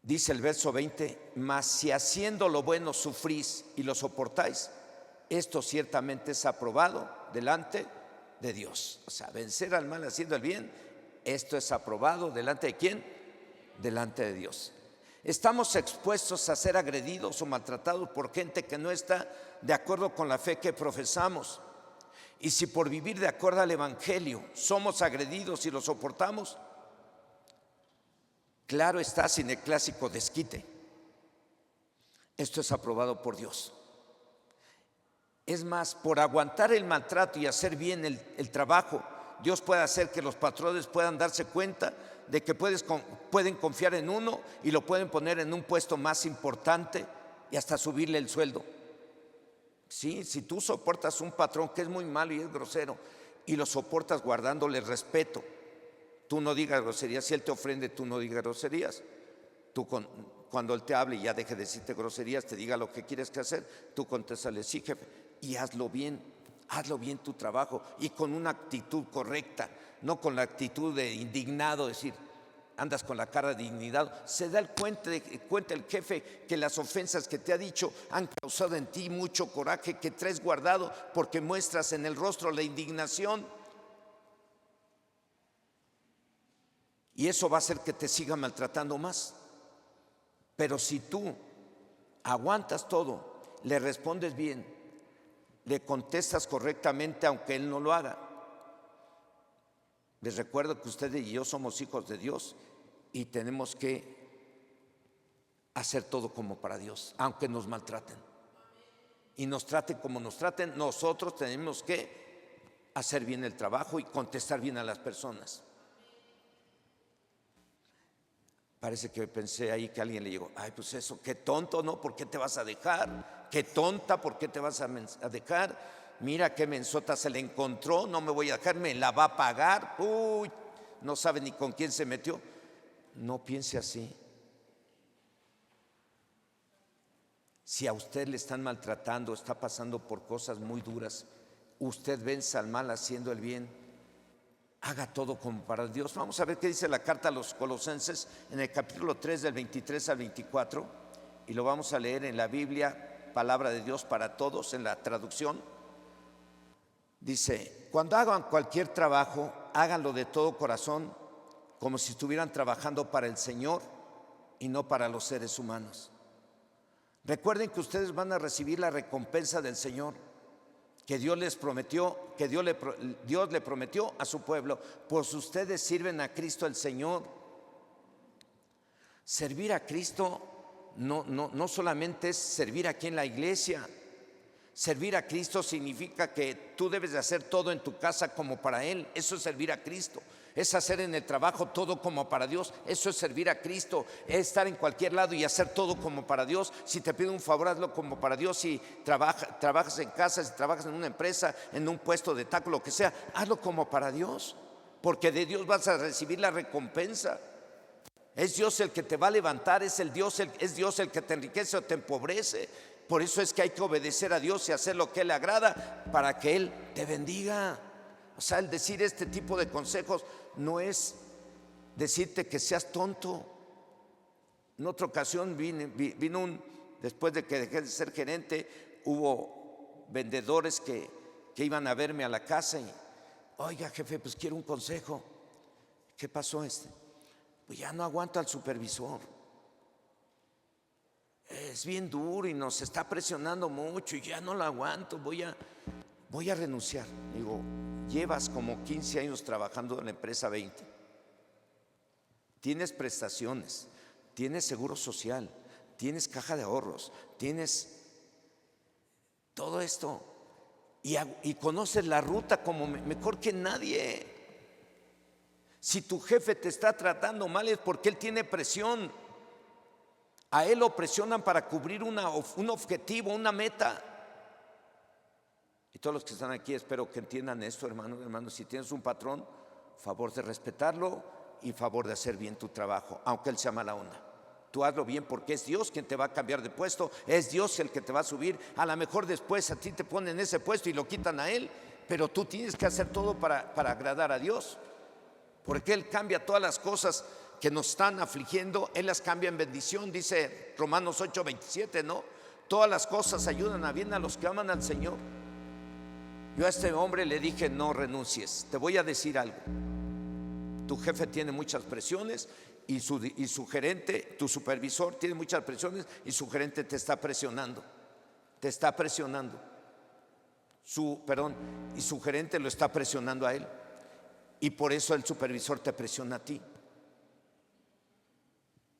Dice el verso 20, mas si haciendo lo bueno sufrís y lo soportáis, esto ciertamente es aprobado delante de Dios. O sea, vencer al mal haciendo el bien, esto es aprobado delante de ¿quién? Delante de Dios. Estamos expuestos a ser agredidos o maltratados por gente que no está de acuerdo con la fe que profesamos. Y si por vivir de acuerdo al Evangelio somos agredidos y lo soportamos, claro está, sin el clásico desquite, esto es aprobado por Dios. Es más, por aguantar el maltrato y hacer bien el trabajo, Dios puede hacer que los patrones puedan darse cuenta de que pueden confiar en uno y lo pueden poner en un puesto más importante y hasta subirle el sueldo. Sí, si tú soportas un patrón que es muy malo y es grosero y lo soportas guardándole respeto, tú no digas groserías. Si él te ofende, tú no digas groserías. Tú cuando él te hable y ya deje de decirte groserías, te diga lo que quieres que hacer, tú contéstale, sí, jefe, y hazlo bien tu trabajo y con una actitud correcta, no con la actitud de indignado, decir, andas con la cara de indignado. Se da cuenta el jefe que las ofensas que te ha dicho han causado en ti mucho coraje que traes guardado porque muestras en el rostro la indignación. Y eso va a hacer que te siga maltratando más. Pero si tú aguantas todo, le respondes bien, le contestas correctamente aunque él no lo haga. Les recuerdo que ustedes y yo somos hijos de Dios y tenemos que hacer todo como para Dios, aunque nos maltraten. Y nos traten como nos traten, nosotros tenemos que hacer bien el trabajo y contestar bien a las personas. Parece que pensé ahí que alguien le dijo, ay, pues eso, qué tonto, ¿no? ¿Por qué te vas a dejar? Qué tonta, ¿por qué te vas a dejar? Mira qué mensota se le encontró, no me voy a dejar, me la va a pagar. Uy, no sabe ni con quién se metió. No piense así. Si a usted le están maltratando, está pasando por cosas muy duras, usted venza al mal haciendo el bien. Haga todo como para Dios. Vamos a ver qué dice la carta a los Colosenses en el capítulo 3 del 23 al 24 y lo vamos a leer en la Biblia, Palabra de Dios para Todos, en la traducción. Dice, cuando hagan cualquier trabajo, háganlo de todo corazón, como si estuvieran trabajando para el Señor y no para los seres humanos. Recuerden que ustedes van a recibir la recompensa del Señor que Dios les prometió, que Dios le prometió a su pueblo, pues ustedes sirven a Cristo el Señor. Servir a Cristo no solamente es servir aquí en la iglesia. Servir a Cristo significa que tú debes de hacer todo en tu casa como para Él. Eso es servir a Cristo. Es hacer en el trabajo todo como para Dios. Eso es servir a Cristo. Es estar en cualquier lado y hacer todo como para Dios. Si te pide un favor, hazlo como para Dios. Si trabajas en casa, si trabajas en una empresa, en un puesto de taco, lo que sea, hazlo como para Dios, porque de Dios vas a recibir la recompensa. Es Dios el que te va a levantar, es Dios el que te enriquece o te empobrece. Por eso es que hay que obedecer a Dios y hacer lo que Él le agrada para que Él te bendiga. O sea, el decir este tipo de consejos no es decirte que seas tonto. En otra ocasión después de que dejé de ser gerente, hubo vendedores que que iban a verme a la casa y, oiga jefe, pues quiero un consejo. ¿Qué pasó Pues ya no aguanto al supervisor. Es bien duro y nos está presionando mucho y ya no lo aguanto, voy a renunciar. Digo, llevas como 15 años trabajando en la empresa 20. Tienes prestaciones, tienes seguro social, tienes caja de ahorros, tienes todo esto y conoces la ruta como mejor que nadie. Si tu jefe te está tratando mal es porque él tiene presión. A él lo presionan para cubrir un objetivo, una meta. Y todos los que están aquí espero que entiendan esto, hermanos. Si tienes un patrón, favor de respetarlo y favor de hacer bien tu trabajo, aunque él sea mala onda. Tú hazlo bien porque es Dios quien te va a cambiar de puesto, es Dios el que te va a subir. A lo mejor después a ti te ponen ese puesto y lo quitan a él, pero tú tienes que hacer todo para agradar a Dios, porque Él cambia todas las cosas que nos están afligiendo, Él las cambia en bendición. Dice Romanos 8:27, ¿no? Todas las cosas ayudan a bien a los que aman al Señor. Yo a este hombre le dije, no renuncies. Te voy a decir algo. Tu jefe tiene muchas presiones y su gerente, tu supervisor tiene muchas presiones y su gerente te está presionando. Te está presionando. Y su gerente lo está presionando a él. Y por eso el supervisor te presiona a ti.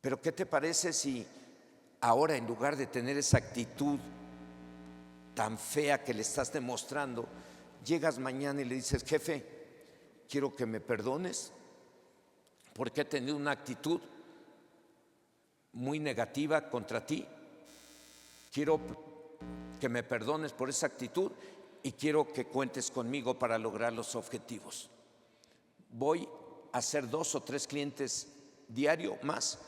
Pero ¿qué te parece si ahora, en lugar de tener esa actitud tan fea que le estás demostrando, llegas mañana y le dices, jefe, quiero que me perdones porque he tenido una actitud muy negativa contra ti? Quiero que me perdones por esa actitud y quiero que cuentes conmigo para lograr los objetivos. Voy a hacer 2 o 3 clientes diario más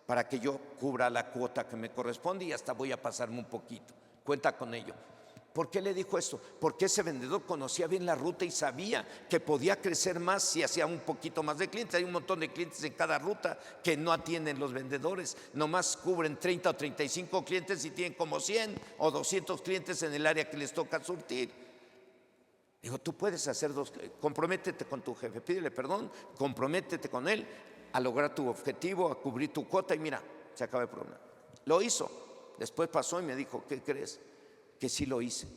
para que yo cubra la cuota que me corresponde y hasta voy a pasarme un poquito. Cuenta con ello. ¿Por qué le dijo esto? Porque ese vendedor conocía bien la ruta y sabía que podía crecer más si hacía un poquito más de clientes. Hay un montón de clientes en cada ruta que no atienden los vendedores. Nomás cubren 30 o 35 clientes y tienen como 100 o 200 clientes en el área que les toca surtir. Digo, tú puedes hacer 2, comprométete con tu jefe, pídele perdón, comprométete con él a lograr tu objetivo, a cubrir tu cuota y mira, se acaba el problema. Lo hizo, después pasó y me dijo, ¿qué crees? Que sí lo hice.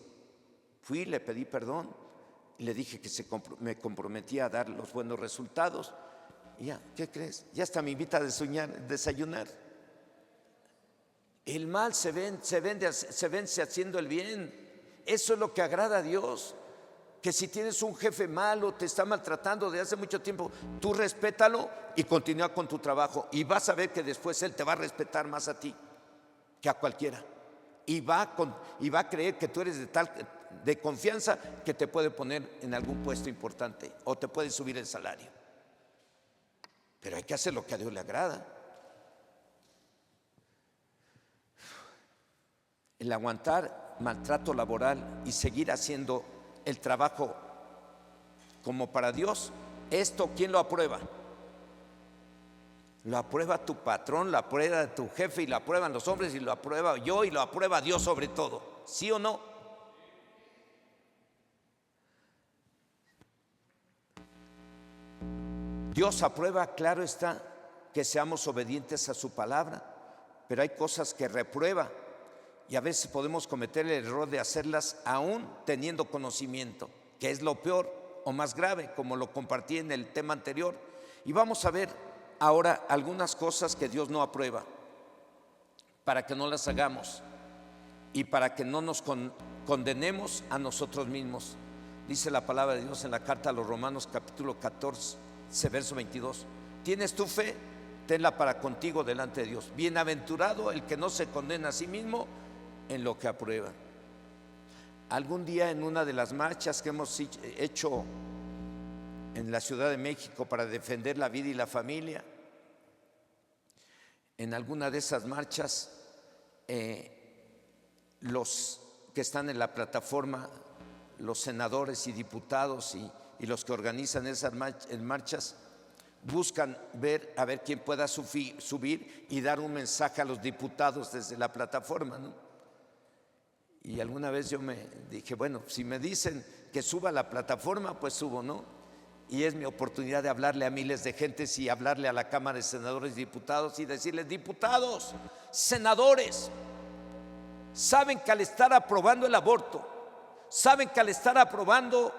Fui, le pedí perdón y le dije que me comprometía a dar los buenos resultados. Y ya, ¿qué crees? Ya hasta me invita a desayunar. El mal se vence haciendo el bien. Eso es lo que agrada a Dios. Que si tienes un jefe malo, te está maltratando de hace mucho tiempo, tú respétalo y continúa con tu trabajo y vas a ver que después él te va a respetar más a ti que a cualquiera y va a creer que tú eres de confianza que te puede poner en algún puesto importante o te puede subir el salario. Pero hay que hacer lo que a Dios le agrada. El aguantar maltrato laboral y seguir haciendo el trabajo como para Dios, esto ¿quién lo aprueba? Lo aprueba tu patrón, lo aprueba tu jefe y lo aprueban los hombres y lo aprueba yo y lo aprueba Dios sobre todo. ¿Sí o no? Dios aprueba, claro está, que seamos obedientes a su palabra, pero hay cosas que reprueba y a veces podemos cometer el error de hacerlas aún teniendo conocimiento, que es lo peor o más grave, como lo compartí en el tema anterior. Y vamos a ver ahora algunas cosas que Dios no aprueba, para que no las hagamos y para que no nos condenemos a nosotros mismos. Dice la palabra de Dios en la carta a los Romanos capítulo 14, verso 22. ¿Tienes tu fe? Tenla para contigo delante de Dios. Bienaventurado el que no se condena a sí mismo en lo que aprueba. Algún día en una de las marchas que hemos hecho en la Ciudad de México para defender la vida y la familia, en alguna de esas marchas los que están en la plataforma, los senadores y diputados y los que organizan esas marchas buscan a ver quién pueda subir y dar un mensaje a los diputados desde la plataforma, ¿no? Y alguna vez yo me dije, bueno, si me dicen que suba a la plataforma, pues subo, ¿no? Y es mi oportunidad de hablarle a miles de gentes y hablarle a la Cámara de Senadores y Diputados y decirles: diputados, senadores, saben que al estar aprobando el aborto, saben que al estar aprobando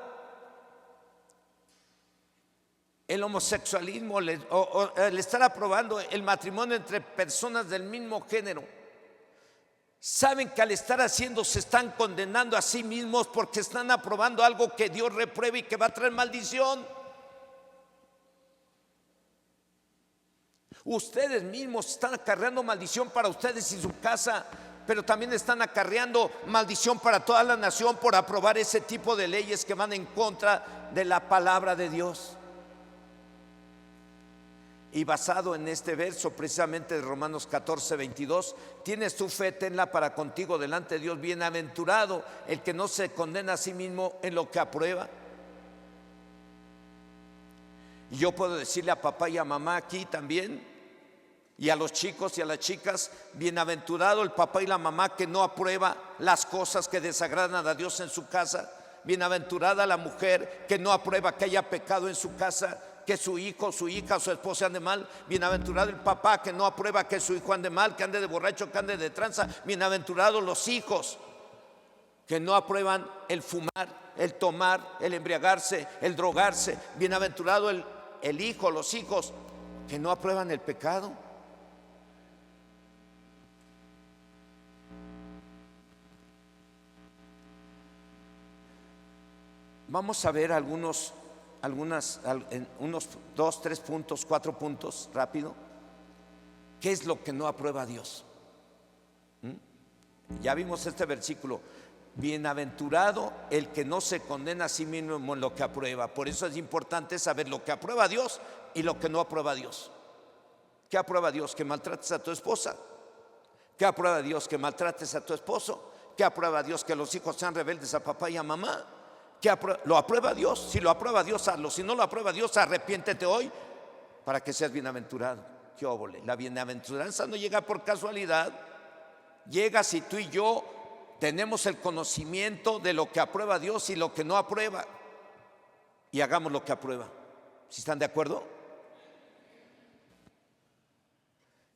el homosexualismo o al estar aprobando el matrimonio entre personas del mismo género, saben que al estar haciendo se están condenando a sí mismos, porque están aprobando algo que Dios reprueba y que va a traer maldición. Ustedes mismos están acarreando maldición para ustedes y su casa, pero también están acarreando maldición para toda la nación por aprobar ese tipo de leyes que van en contra de la palabra de Dios. Y basado en este verso precisamente de Romanos 14:22, tienes tu fe, tenla para contigo delante de Dios. Bienaventurado el que no se condena a sí mismo en lo que aprueba. Y yo puedo decirle a papá y a mamá aquí también, y a los chicos y a las chicas: bienaventurado el papá y la mamá que no aprueba las cosas que desagradan a Dios en su casa. Bienaventurada la mujer que no aprueba que haya pecado en su casa, que su hijo, su hija, su esposa ande mal. Bienaventurado el papá que no aprueba que su hijo ande mal, que ande de borracho, que ande de tranza. Bienaventurados los hijos que no aprueban el fumar, el tomar, el embriagarse, el drogarse. Bienaventurado el hijo, los hijos que no aprueban el pecado. Vamos a ver unos 2, 3 puntos, 4 puntos rápido. ¿Qué es lo que no aprueba Dios? Ya vimos este versículo: bienaventurado el que no se condena a sí mismo en lo que aprueba. Por eso es importante saber lo que aprueba Dios y lo que no aprueba Dios. ¿Qué aprueba Dios? Que maltrates a tu esposa. ¿Qué aprueba Dios? Que maltrates a tu esposo. ¿Qué aprueba Dios? Que los hijos sean rebeldes a papá y a mamá. ¿Lo aprueba Dios? Si lo aprueba Dios, hazlo. Si no lo aprueba Dios, arrepiéntete hoy para que seas bienaventurado. ¡Qué óvole! La bienaventuranza no llega por casualidad. Llega si tú y yo tenemos el conocimiento de lo que aprueba Dios y lo que no aprueba, y hagamos lo que aprueba. ¿Sí están de acuerdo?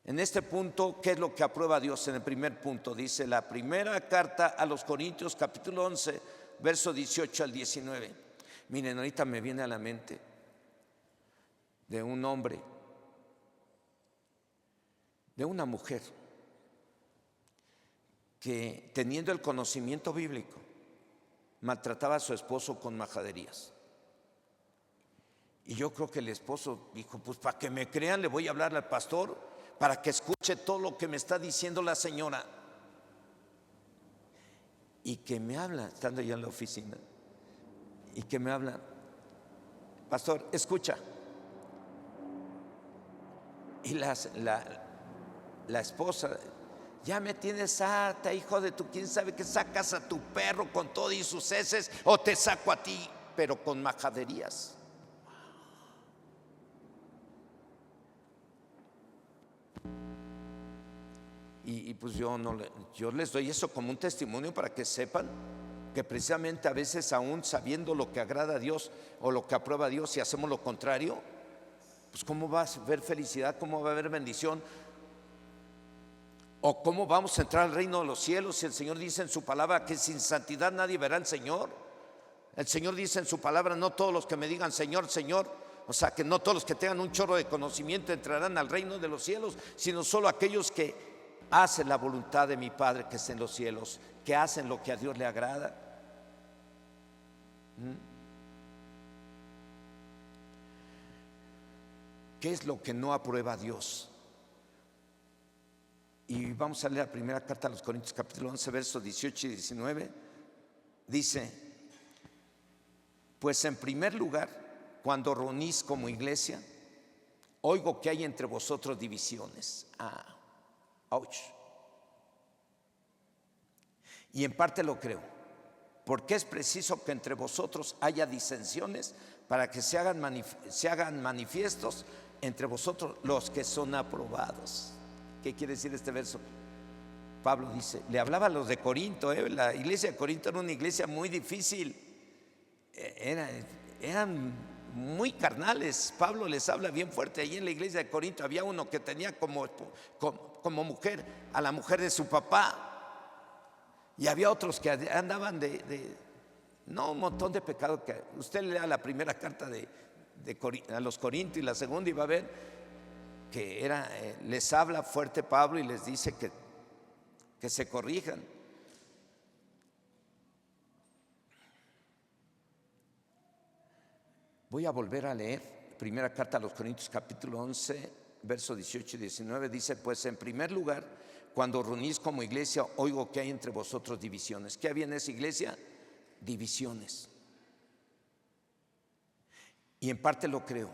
En este punto, ¿qué es lo que aprueba Dios? En el primer punto dice la primera carta a los Corintios, capítulo 11, verso 18 al 19. Miren, ahorita me viene a la mente de un hombre, de una mujer, que teniendo el conocimiento bíblico maltrataba a su esposo con majaderías. Y yo creo que el esposo dijo: pues para que me crean le voy a hablar al pastor para que escuche todo lo que me está diciendo la señora. Y que me habla, estando yo en la oficina, y que me habla: pastor, escucha. Y la esposa: ya me tienes harta, hijo de tu quién sabe que, sacas a tu perro con todo y sus heces, o te saco a ti, pero con majaderías. Y pues yo les doy eso como un testimonio para que sepan que precisamente a veces, aún sabiendo lo que agrada a Dios o lo que aprueba a Dios, si hacemos lo contrario, pues cómo va a haber felicidad, cómo va a haber bendición, o cómo vamos a entrar al reino de los cielos si el Señor dice en su palabra que sin santidad nadie verá al Señor. El Señor dice en su palabra: no todos los que me digan Señor, Señor, o sea que no todos los que tengan un chorro de conocimiento entrarán al reino de los cielos, sino solo aquellos que hacen la voluntad de mi Padre que está en los cielos, que hacen lo que a Dios le agrada. ¿Qué es lo que no aprueba Dios? Y vamos a leer la primera carta a los Corintios, capítulo 11, versos 18 y 19. Dice: pues en primer lugar, cuando reunís como iglesia, oigo que hay entre vosotros divisiones. Ouch. Y en parte lo creo, porque es preciso que entre vosotros haya disensiones para que se hagan manifiestos entre vosotros los que son aprobados. ¿Qué quiere decir este verso? Pablo dice, le hablaba a los de Corinto, la iglesia de Corinto era una iglesia muy difícil, eran muy carnales. Pablo les habla bien fuerte. Allí en la iglesia de Corinto había uno que tenía como mujer a la mujer de su papá, y había otros que andaban no, un montón de pecado. Que usted lea la primera carta a los Corintios y la segunda, y va a ver que les habla fuerte Pablo y les dice que se corrijan. Voy a volver a leer primera carta a los Corintios, capítulo 11, versos 18 y 19. Dice, pues en primer lugar, cuando reunís como iglesia, oigo que hay entre vosotros divisiones. ¿Qué había en esa iglesia? Divisiones. Y en parte lo creo,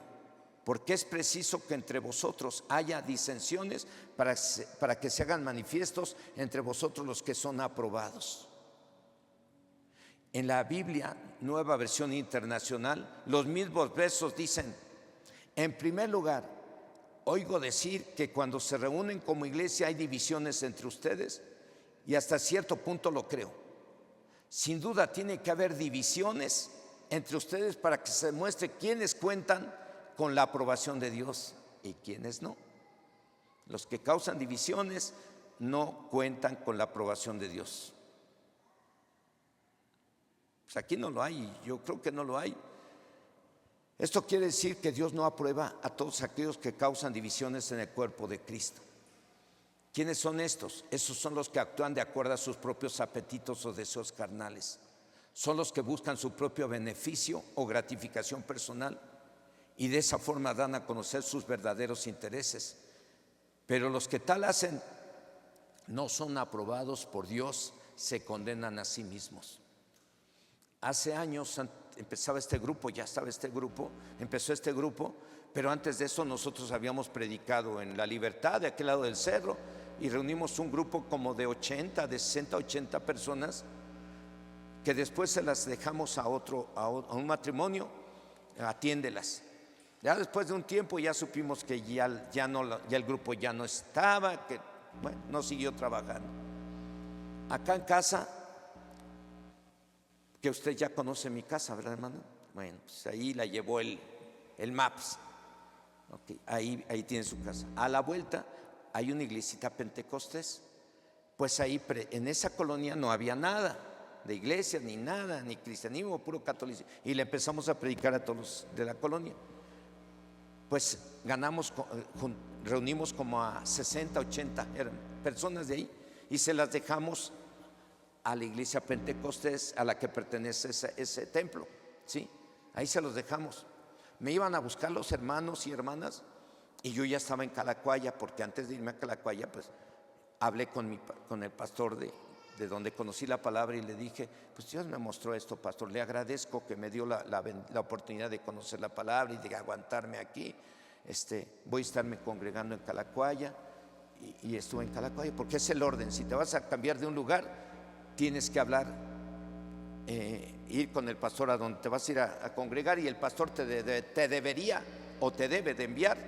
porque es preciso que entre vosotros haya disensiones para que se hagan manifiestos entre vosotros los que son aprobados. En la Biblia, Nueva Versión Internacional, los mismos versos dicen, en primer lugar, oigo decir que cuando se reúnen como iglesia hay divisiones entre ustedes, y hasta cierto punto lo creo. Sin duda tiene que haber divisiones entre ustedes para que se muestre quiénes cuentan con la aprobación de Dios y quiénes no. Los que causan divisiones no cuentan con la aprobación de Dios. Pues aquí no lo hay, yo creo que no lo hay. Esto quiere decir que Dios no aprueba a todos aquellos que causan divisiones en el cuerpo de Cristo. ¿Quiénes son estos? Esos son los que actúan de acuerdo a sus propios apetitos o deseos carnales. Son los que buscan su propio beneficio o gratificación personal, y de esa forma dan a conocer sus verdaderos intereses. Pero los que tal hacen no son aprobados por Dios, se condenan a sí mismos. Hace años empezó este grupo, pero antes de eso nosotros habíamos predicado en La Libertad, de aquel lado del cerro, y reunimos un grupo como de 60, 80 personas, que después se las dejamos a un matrimonio, atiéndelas. Ya después de un tiempo ya supimos que ya el grupo ya no estaba, que no siguió trabajando. Acá en casa, que usted ya conoce mi casa, ¿verdad, hermano? Bueno, pues ahí la llevó el Maps. Okay, ahí tiene su casa. A la vuelta hay una iglesita Pentecostés. Pues ahí en esa colonia no había nada de iglesia, ni nada, ni cristianismo, puro catolicismo. Y le empezamos a predicar a todos de la colonia. Pues reunimos como a 60, 80 personas de ahí, y se las dejamos a la iglesia Pentecostés a la que pertenece ese templo, ¿sí? Ahí se los dejamos. Me iban a buscar los hermanos y hermanas, y yo ya estaba en Calacuaya, porque antes de irme a Calacuaya, pues hablé con el pastor de donde conocí la palabra, y le dije, pues Dios me mostró esto, pastor, le agradezco que me dio la oportunidad de conocer la palabra y de aguantarme aquí. Voy a estarme congregando en Calacuaya, y estuve en Calacuaya, porque es el orden. Si te vas a cambiar de un lugar, tienes que hablar, ir con el pastor a donde te vas a ir a congregar, y el pastor te debería o te debe de enviar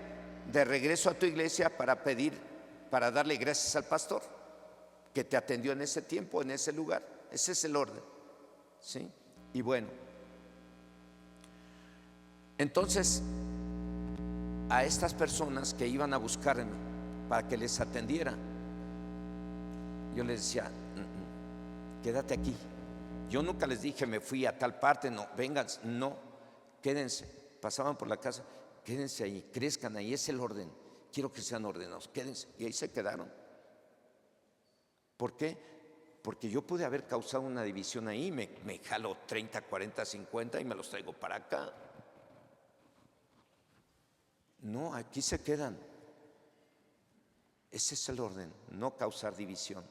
de regreso a tu iglesia para darle gracias al pastor que te atendió en ese tiempo, en ese lugar. Ese es el orden, ¿sí? Y bueno, entonces a estas personas que iban a buscarme para que les atendiera, yo les decía, quédate aquí. Yo nunca les dije me fui a tal parte, no, vengan, no, quédense. Pasaban por la casa, quédense ahí, crezcan ahí, es el orden. Quiero que sean ordenados, quédense. Y ahí se quedaron. ¿Por qué? Porque yo pude haber causado una división ahí, me jalo 30, 40, 50 y me los traigo para acá. No, aquí se quedan. Ese es el orden, no causar división.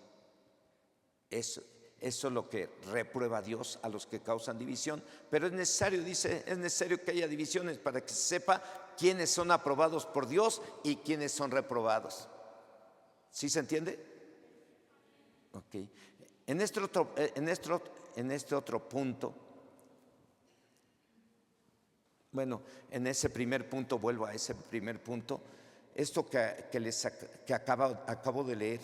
Eso es lo que reprueba Dios a los que causan división. Pero es necesario, dice, es necesario que haya divisiones para que se sepa quiénes son aprobados por Dios y quiénes son reprobados. ¿Sí se entiende? Ok. En este otro punto, bueno, en ese primer punto, vuelvo a ese primer punto, esto que acabo de leer,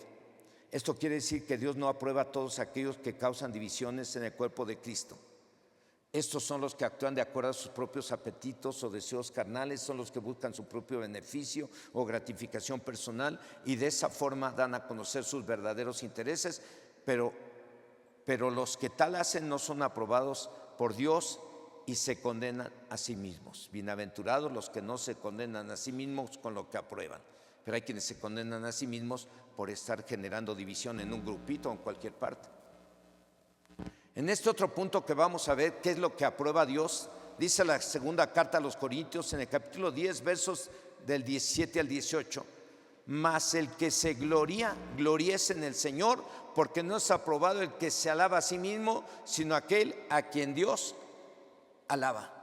Esto quiere decir que Dios no aprueba a todos aquellos que causan divisiones en el cuerpo de Cristo. Estos son los que actúan de acuerdo a sus propios apetitos o deseos carnales, son los que buscan su propio beneficio o gratificación personal y de esa forma dan a conocer sus verdaderos intereses, pero los que tal hacen no son aprobados por Dios y se condenan a sí mismos. Bienaventurados los que no se condenan a sí mismos con lo que aprueban. Pero hay quienes se condenan a sí mismos por estar generando división en un grupito o en cualquier parte. En este otro punto que vamos a ver, ¿qué es lo que aprueba Dios? Dice la segunda carta a los Corintios en el capítulo 10, versos del 17 al 18. Mas el que se gloría, gloríese en el Señor, porque no es aprobado el que se alaba a sí mismo, sino aquel a quien Dios alaba.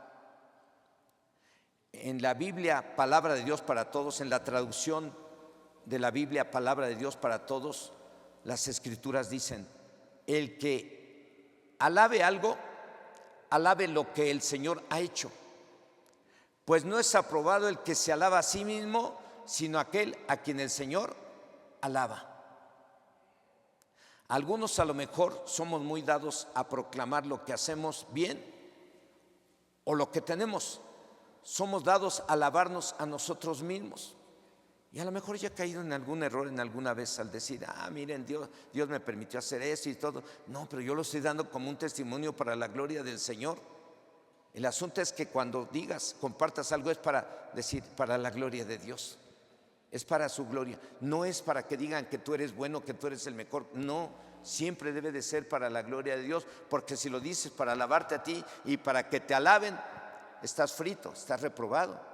En la Biblia, Palabra de Dios para Todos, en la traducción de la Biblia, Palabra de Dios para Todos, las Escrituras dicen: el que alabe algo, alabe lo que el Señor ha hecho, pues no es aprobado el que se alaba a sí mismo, sino aquel a quien el Señor alaba. Algunos a lo mejor somos muy dados a proclamar lo que hacemos bien o lo que tenemos. Somos dados a alabarnos a nosotros mismos. Y a lo mejor ya he caído en algún error en alguna vez al decir: miren, Dios me permitió hacer eso y todo. No, pero yo lo estoy dando como un testimonio para la gloria del Señor. El asunto es que cuando digas, compartas algo, es para decir, para la gloria de Dios. Es para su gloria. No es para que digan que tú eres bueno, que tú eres el mejor. No, siempre debe de ser para la gloria de Dios. Porque si lo dices para alabarte a ti y para que te alaben, estás frito, estás reprobado.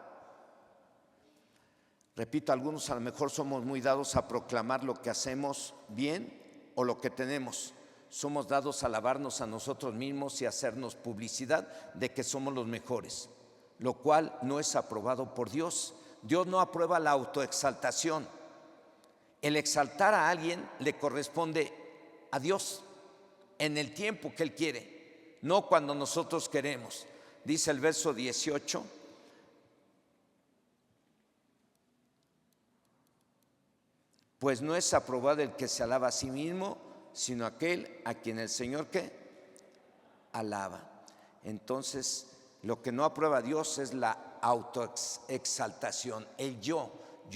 Repito, algunos a lo mejor somos muy dados a proclamar lo que hacemos bien o lo que tenemos. Somos dados a alabarnos a nosotros mismos y a hacernos publicidad de que somos los mejores, lo cual no es aprobado por Dios. Dios no aprueba la autoexaltación. El exaltar a alguien le corresponde a Dios en el tiempo que Él quiere, no cuando nosotros queremos. Dice el verso 18: pues no es aprobado el que se alaba a sí mismo, sino aquel a quien el Señor ¿qué? Alaba. Entonces, lo que no aprueba Dios es la autoexaltación, el yo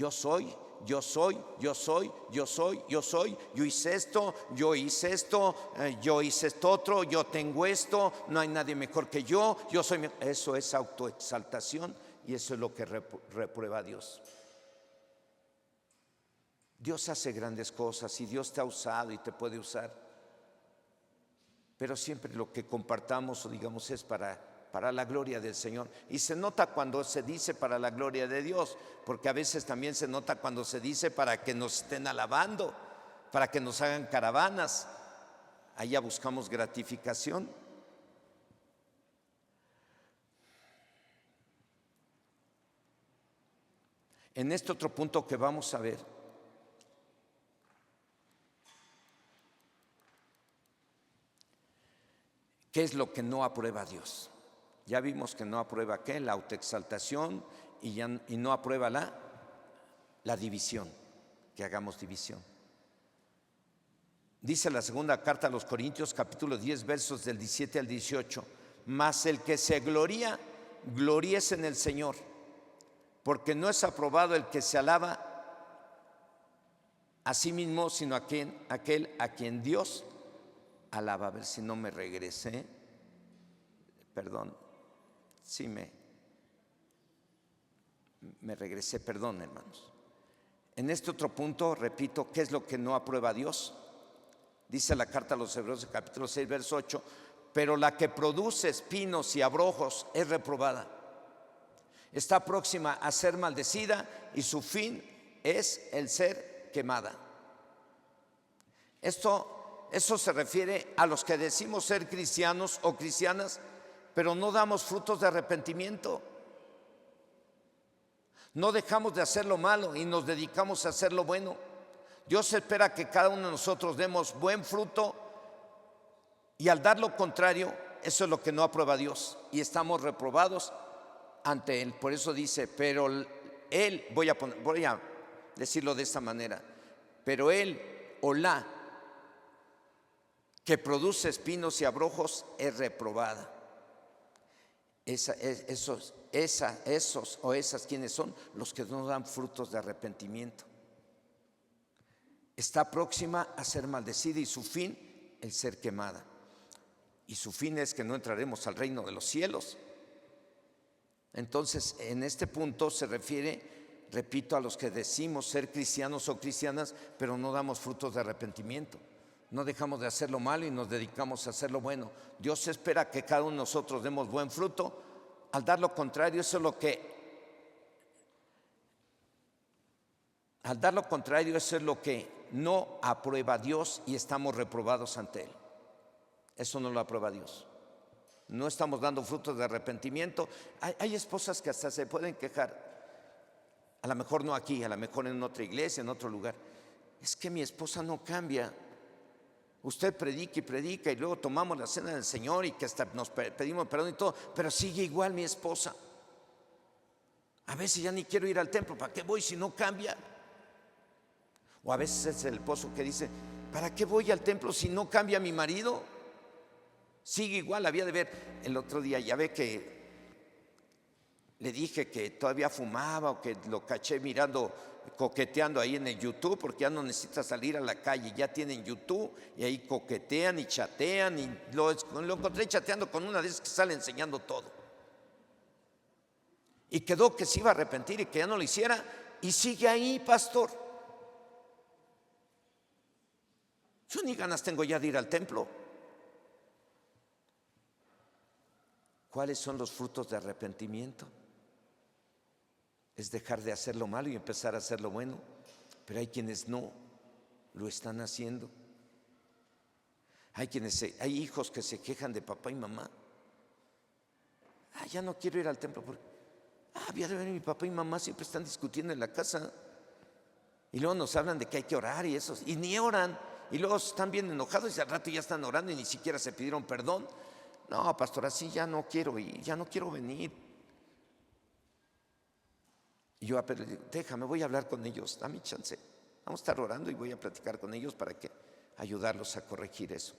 soy, yo soy, yo soy, yo soy, yo soy, yo hice esto, yo hice esto, yo hice esto otro, yo tengo esto, no hay nadie mejor que yo soy. Eso es autoexaltación y eso es lo que reprueba Dios. Dios hace grandes cosas y Dios te ha usado y te puede usar, pero siempre lo que compartamos o digamos es para la gloria del Señor. Y se nota cuando se dice para la gloria de Dios, porque a veces también se nota cuando se dice para que nos estén alabando, para que nos hagan caravanas. Allá buscamos gratificación. En este otro punto que vamos a ver, ¿qué es lo que no aprueba Dios? Ya vimos que no aprueba ¿qué? La autoexaltación y no aprueba la división, que hagamos división. Dice la segunda carta a los Corintios, capítulo 10, versos del 17 al 18: mas el que se gloría, gloríese en el Señor, porque no es aprobado el que se alaba a sí mismo, sino aquel a quien Dios alaba. A ver si no me regresé. Perdón. Sí me regresé, perdón, hermanos. En este otro punto, repito, ¿qué es lo que no aprueba Dios? Dice la carta a los Hebreos, capítulo 6, verso 8: pero la que produce espinos y abrojos es reprobada. Está próxima a ser maldecida y su fin es el ser quemada. Eso se refiere a los que decimos ser cristianos o cristianas, pero no damos frutos de arrepentimiento. No dejamos de hacer lo malo y nos dedicamos a hacer lo bueno. Dios espera que cada uno de nosotros demos buen fruto, y al dar lo contrario, eso es lo que no aprueba Dios y estamos reprobados ante Él. Por eso dice, pero Él, voy a decirlo de esta manera, pero Él o la que produce espinos y abrojos es reprobada. Esos o esas, ¿quiénes son? Los que no dan frutos de arrepentimiento. Está próxima a ser maldecida y su fin, el ser quemada. Y su fin es que no entraremos al reino de los cielos. Entonces, en este punto se refiere, repito, a los que decimos ser cristianos o cristianas, pero no damos frutos de arrepentimiento. No dejamos de hacer lo malo y nos dedicamos a hacer lo bueno. Dios espera que cada uno de nosotros demos buen fruto. Al dar lo contrario, eso es lo que no aprueba Dios y estamos reprobados ante Él. Eso no lo aprueba Dios. No estamos dando frutos de arrepentimiento. Hay esposas que hasta se pueden quejar, a lo mejor no aquí, a lo mejor en otra iglesia, en otro lugar. Es que mi esposa no cambia. Usted predica y predica y luego tomamos la cena del Señor y que hasta nos pedimos perdón y todo, pero sigue igual mi esposa. A veces ya ni quiero ir al templo, ¿para qué voy si no cambia? O a veces es el esposo que dice, ¿para qué voy al templo si no cambia mi marido? Sigue igual. Había de ver el otro día, ya ve que le dije que todavía fumaba o que lo caché mirando, coqueteando ahí en el YouTube, porque ya no necesita salir a la calle, ya tienen YouTube y ahí coquetean y chatean, y lo encontré chateando con una de esas que sale enseñando todo. Y quedó que se iba a arrepentir y que ya no lo hiciera, y sigue ahí, pastor. Yo ni ganas tengo ya de ir al templo. ¿Cuáles son los frutos de arrepentimiento? Es dejar de hacer lo malo y empezar a hacer lo bueno. Pero hay quienes no lo están haciendo. Hay hijos que se quejan de papá y mamá. Ya no quiero ir al templo porque había de ver, mi papá y mamá siempre están discutiendo en la casa. Y luego nos hablan de que hay que orar y eso, y ni oran. Y luego están bien enojados y al rato ya están orando y ni siquiera se pidieron perdón. No, pastor, así ya no quiero ir, ya no quiero venir. Y yo, pero déjame, voy a hablar con ellos, dame chance. Vamos a estar orando y voy a platicar con ellos para que ayudarlos a corregir eso.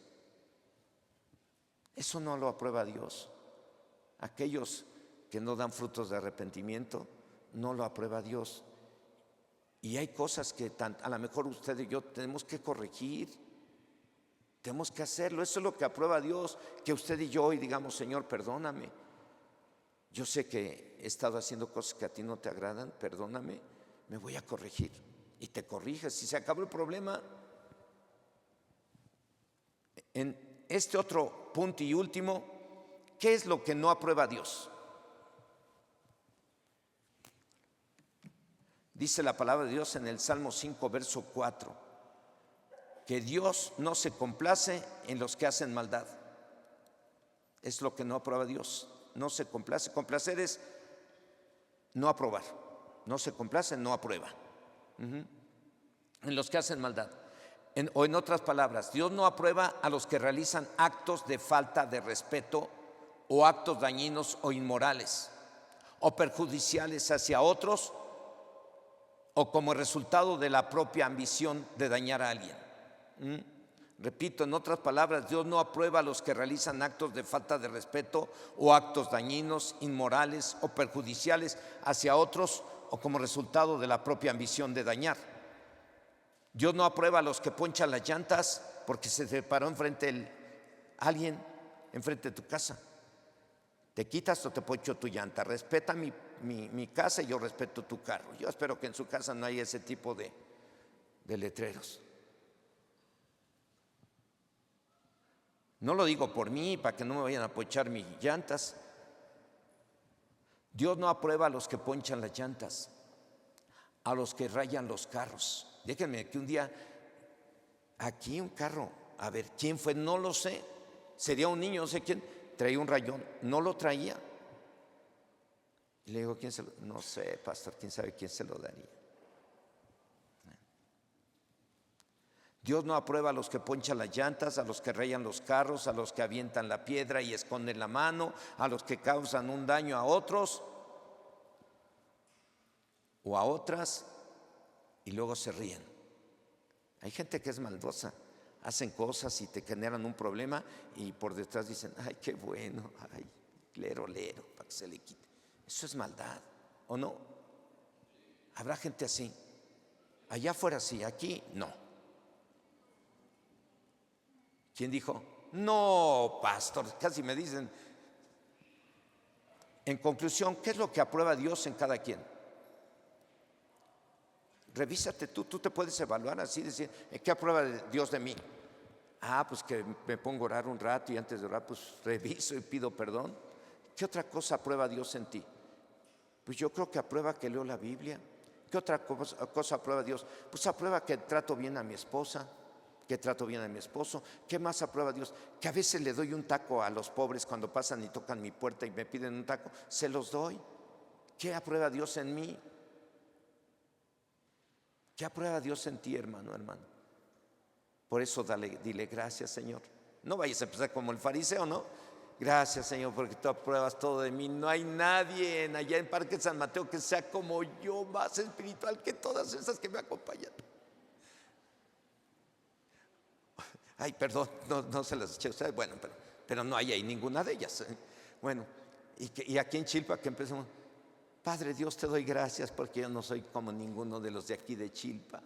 Eso no lo aprueba Dios. Aquellos que no dan frutos de arrepentimiento, no lo aprueba Dios. Y hay cosas que a lo mejor usted y yo tenemos que corregir. Tenemos que hacerlo. Eso es lo que aprueba Dios. Que usted y yo hoy digamos, Señor, perdóname. Yo sé que he estado haciendo cosas que a ti no te agradan, perdóname, me voy a corregir. Y te corriges y se acabó el problema. En este otro punto y último, ¿qué es lo que no aprueba Dios? Dice la palabra de Dios en el Salmo 5, verso 4, que Dios no se complace en los que hacen maldad. Es lo que no aprueba Dios. No se complace. Complacer es no aprobar. No se complace, no aprueba. En los que hacen maldad. O en otras palabras, Dios no aprueba a los que realizan actos de falta de respeto o actos dañinos o inmorales o perjudiciales hacia otros o como resultado de la propia ambición de dañar a alguien. Repito, en otras palabras, Dios no aprueba a los que realizan actos de falta de respeto o actos dañinos, inmorales o perjudiciales hacia otros o como resultado de la propia ambición de dañar. Dios no aprueba a los que ponchan las llantas porque se te paró enfrente alguien, enfrente de tu casa. Te quitas o te poncho tu llanta. Respeta mi casa y yo respeto tu carro. Yo espero que en su casa no haya ese tipo de letreros. No lo digo por mí, para que no me vayan a ponchar mis llantas. Dios no aprueba a los que ponchan las llantas, a los que rayan los carros. Déjenme que un día, aquí un carro, a ver, ¿quién fue? No lo sé. Sería un niño, no sé quién, traía un rayón, no lo traía. Y le digo, no sé, pastor, quién sabe quién se lo daría. Dios no aprueba a los que ponchan las llantas, a los que rayan los carros, a los que avientan la piedra y esconden la mano, a los que causan un daño a otros o a otras y luego se ríen. Hay gente que es maldosa. hacen cosas y te generan un problema y por detrás dicen, ay, qué bueno, ay, lero, para que se le quite. Eso es maldad, ¿o no? Habrá gente así. Allá afuera sí, aquí no. ¿Quién dijo? No, pastor, casi me dicen. En conclusión, ¿qué es lo que aprueba Dios en cada quien? Revísate tú te puedes evaluar así, decir, ¿qué aprueba Dios de mí? Pues que me pongo a orar un rato y antes de orar pues reviso y pido perdón. ¿Qué otra cosa aprueba Dios en ti? Pues yo creo que aprueba que leo la Biblia. ¿Qué otra cosa aprueba Dios? Pues aprueba que trato bien a mi esposa, que trato bien a mi esposo. ¿Qué más aprueba Dios? Que a veces le doy un taco a los pobres cuando pasan y tocan mi puerta y me piden un taco, se los doy. ¿Qué aprueba Dios en mí? ¿Qué aprueba Dios en ti, hermano? Por eso dile gracias, Señor. No vayas a empezar como el fariseo, ¿no? Gracias, Señor, porque tú apruebas todo de mí. No hay nadie allá en Parque San Mateo que sea como yo, más espiritual que todas esas que me acompañan. Ay, perdón, no se las eché a ustedes. Bueno, pero no hay ahí ninguna de ellas. Bueno, y aquí en Chilpa que empezamos, Padre Dios, te doy gracias porque yo no soy como ninguno de los de aquí de Chilpa,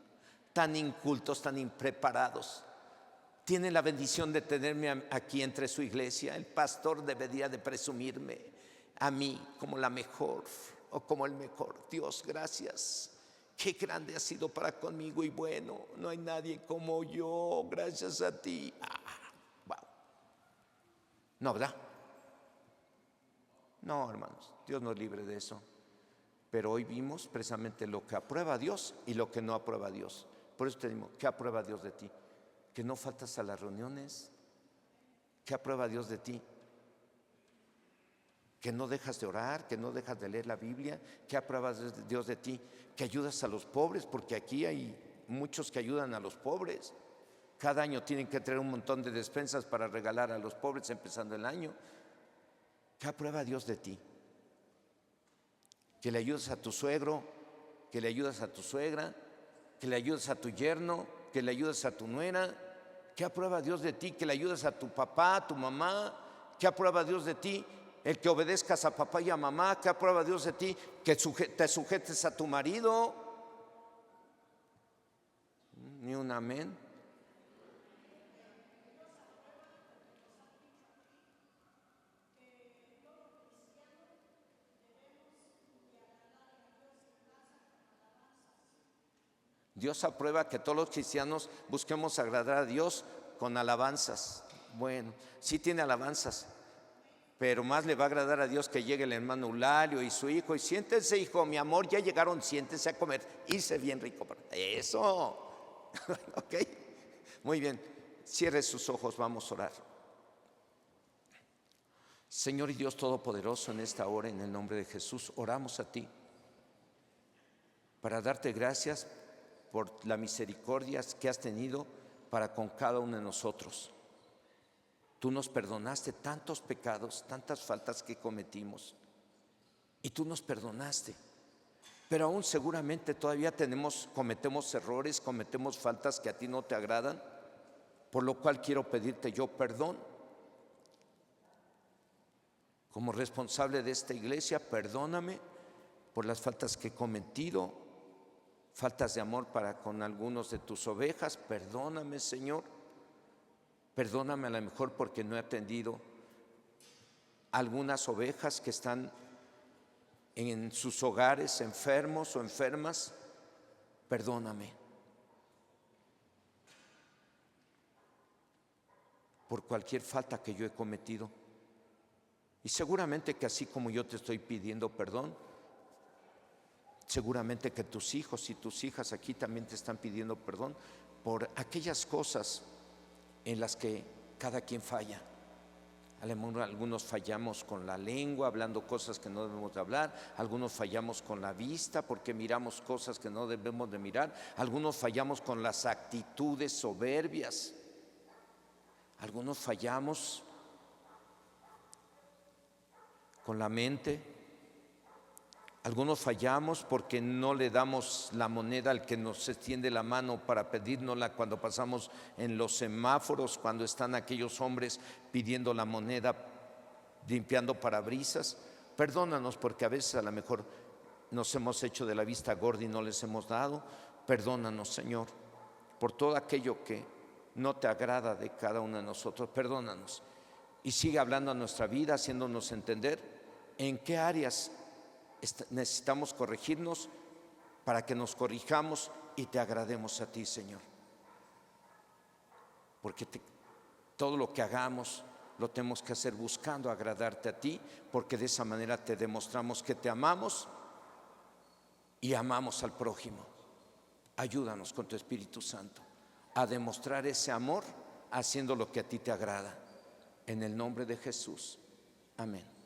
tan incultos, tan impreparados. Tienen la bendición de tenerme aquí entre su iglesia. El pastor debería de presumirme a mí como la mejor o como el mejor. Dios, gracias. Qué grande has sido para conmigo y bueno, no hay nadie como yo, gracias a ti. Wow. No, ¿verdad? No, hermanos, Dios nos libre de eso. Pero hoy vimos precisamente lo que aprueba Dios y lo que no aprueba Dios. Por eso te digo, ¿qué aprueba Dios de ti? Que no faltas a las reuniones. ¿Qué aprueba Dios de ti? Que no dejas de orar, que no dejas de leer la Biblia. ¿Qué aprueba Dios de ti? Que ayudas a los pobres, porque aquí hay muchos que ayudan a los pobres. Cada año tienen que traer un montón de despensas para regalar a los pobres empezando el año. ¿Qué aprueba Dios de ti? Que le ayudas a tu suegro, que le ayudas a tu suegra, que le ayudas a tu yerno, que le ayudas a tu nuera. ¿Qué aprueba Dios de ti? Que le ayudas a tu papá, a tu mamá. ¿Qué aprueba Dios de ti? El que obedezcas a papá y a mamá. ¿Qué aprueba Dios de ti? Que te sujetes a tu marido. Ni un amén. Dios aprueba que todos los cristianos busquemos agradar a Dios con alabanzas. Bueno, sí tiene alabanzas, pero más le va a agradar a Dios que llegue el hermano Eulalio y su hijo. Y siéntense, hijo, mi amor, ya llegaron, siéntense a comer. Irse bien rico. Eso. Ok, muy bien. Cierre sus ojos, vamos a orar. Señor y Dios Todopoderoso, en esta hora, en el nombre de Jesús, oramos a ti para darte gracias por la misericordia que has tenido para con cada uno de nosotros. Tú nos perdonaste tantos pecados, tantas faltas que cometimos, y tú nos perdonaste. Pero aún seguramente todavía cometemos errores, cometemos faltas que a ti no te agradan, por lo cual quiero pedirte yo perdón. Como responsable de esta iglesia, perdóname por las faltas que he cometido, faltas de amor para con algunos de tus ovejas. Perdóname, Señor. Perdóname a lo mejor porque no he atendido algunas ovejas que están en sus hogares enfermos o enfermas. Perdóname por cualquier falta que yo he cometido. Y seguramente que así como yo te estoy pidiendo perdón, seguramente que tus hijos y tus hijas aquí también te están pidiendo perdón por aquellas cosas en las que cada quien falla. Algunos fallamos con la lengua, hablando cosas que no debemos de hablar. Algunos fallamos con la vista porque miramos cosas que no debemos de mirar. Algunos fallamos con las actitudes soberbias. Algunos fallamos con la mente Algunos fallamos porque no le damos la moneda al que nos extiende la mano para pedírnosla cuando pasamos en los semáforos, cuando están aquellos hombres pidiendo la moneda, limpiando parabrisas. Perdónanos porque a veces a lo mejor nos hemos hecho de la vista gorda y no les hemos dado. Perdónanos, Señor, por todo aquello que no te agrada de cada uno de nosotros. Perdónanos y sigue hablando a nuestra vida, haciéndonos entender en qué áreas necesitamos corregirnos para que nos corrijamos y te agrademos a ti, Señor. Porque todo lo que hagamos lo tenemos que hacer buscando agradarte a ti, porque de esa manera te demostramos que te amamos y amamos al prójimo. Ayúdanos con tu Espíritu Santo a demostrar ese amor haciendo lo que a ti te agrada. En el nombre de Jesús. Amén.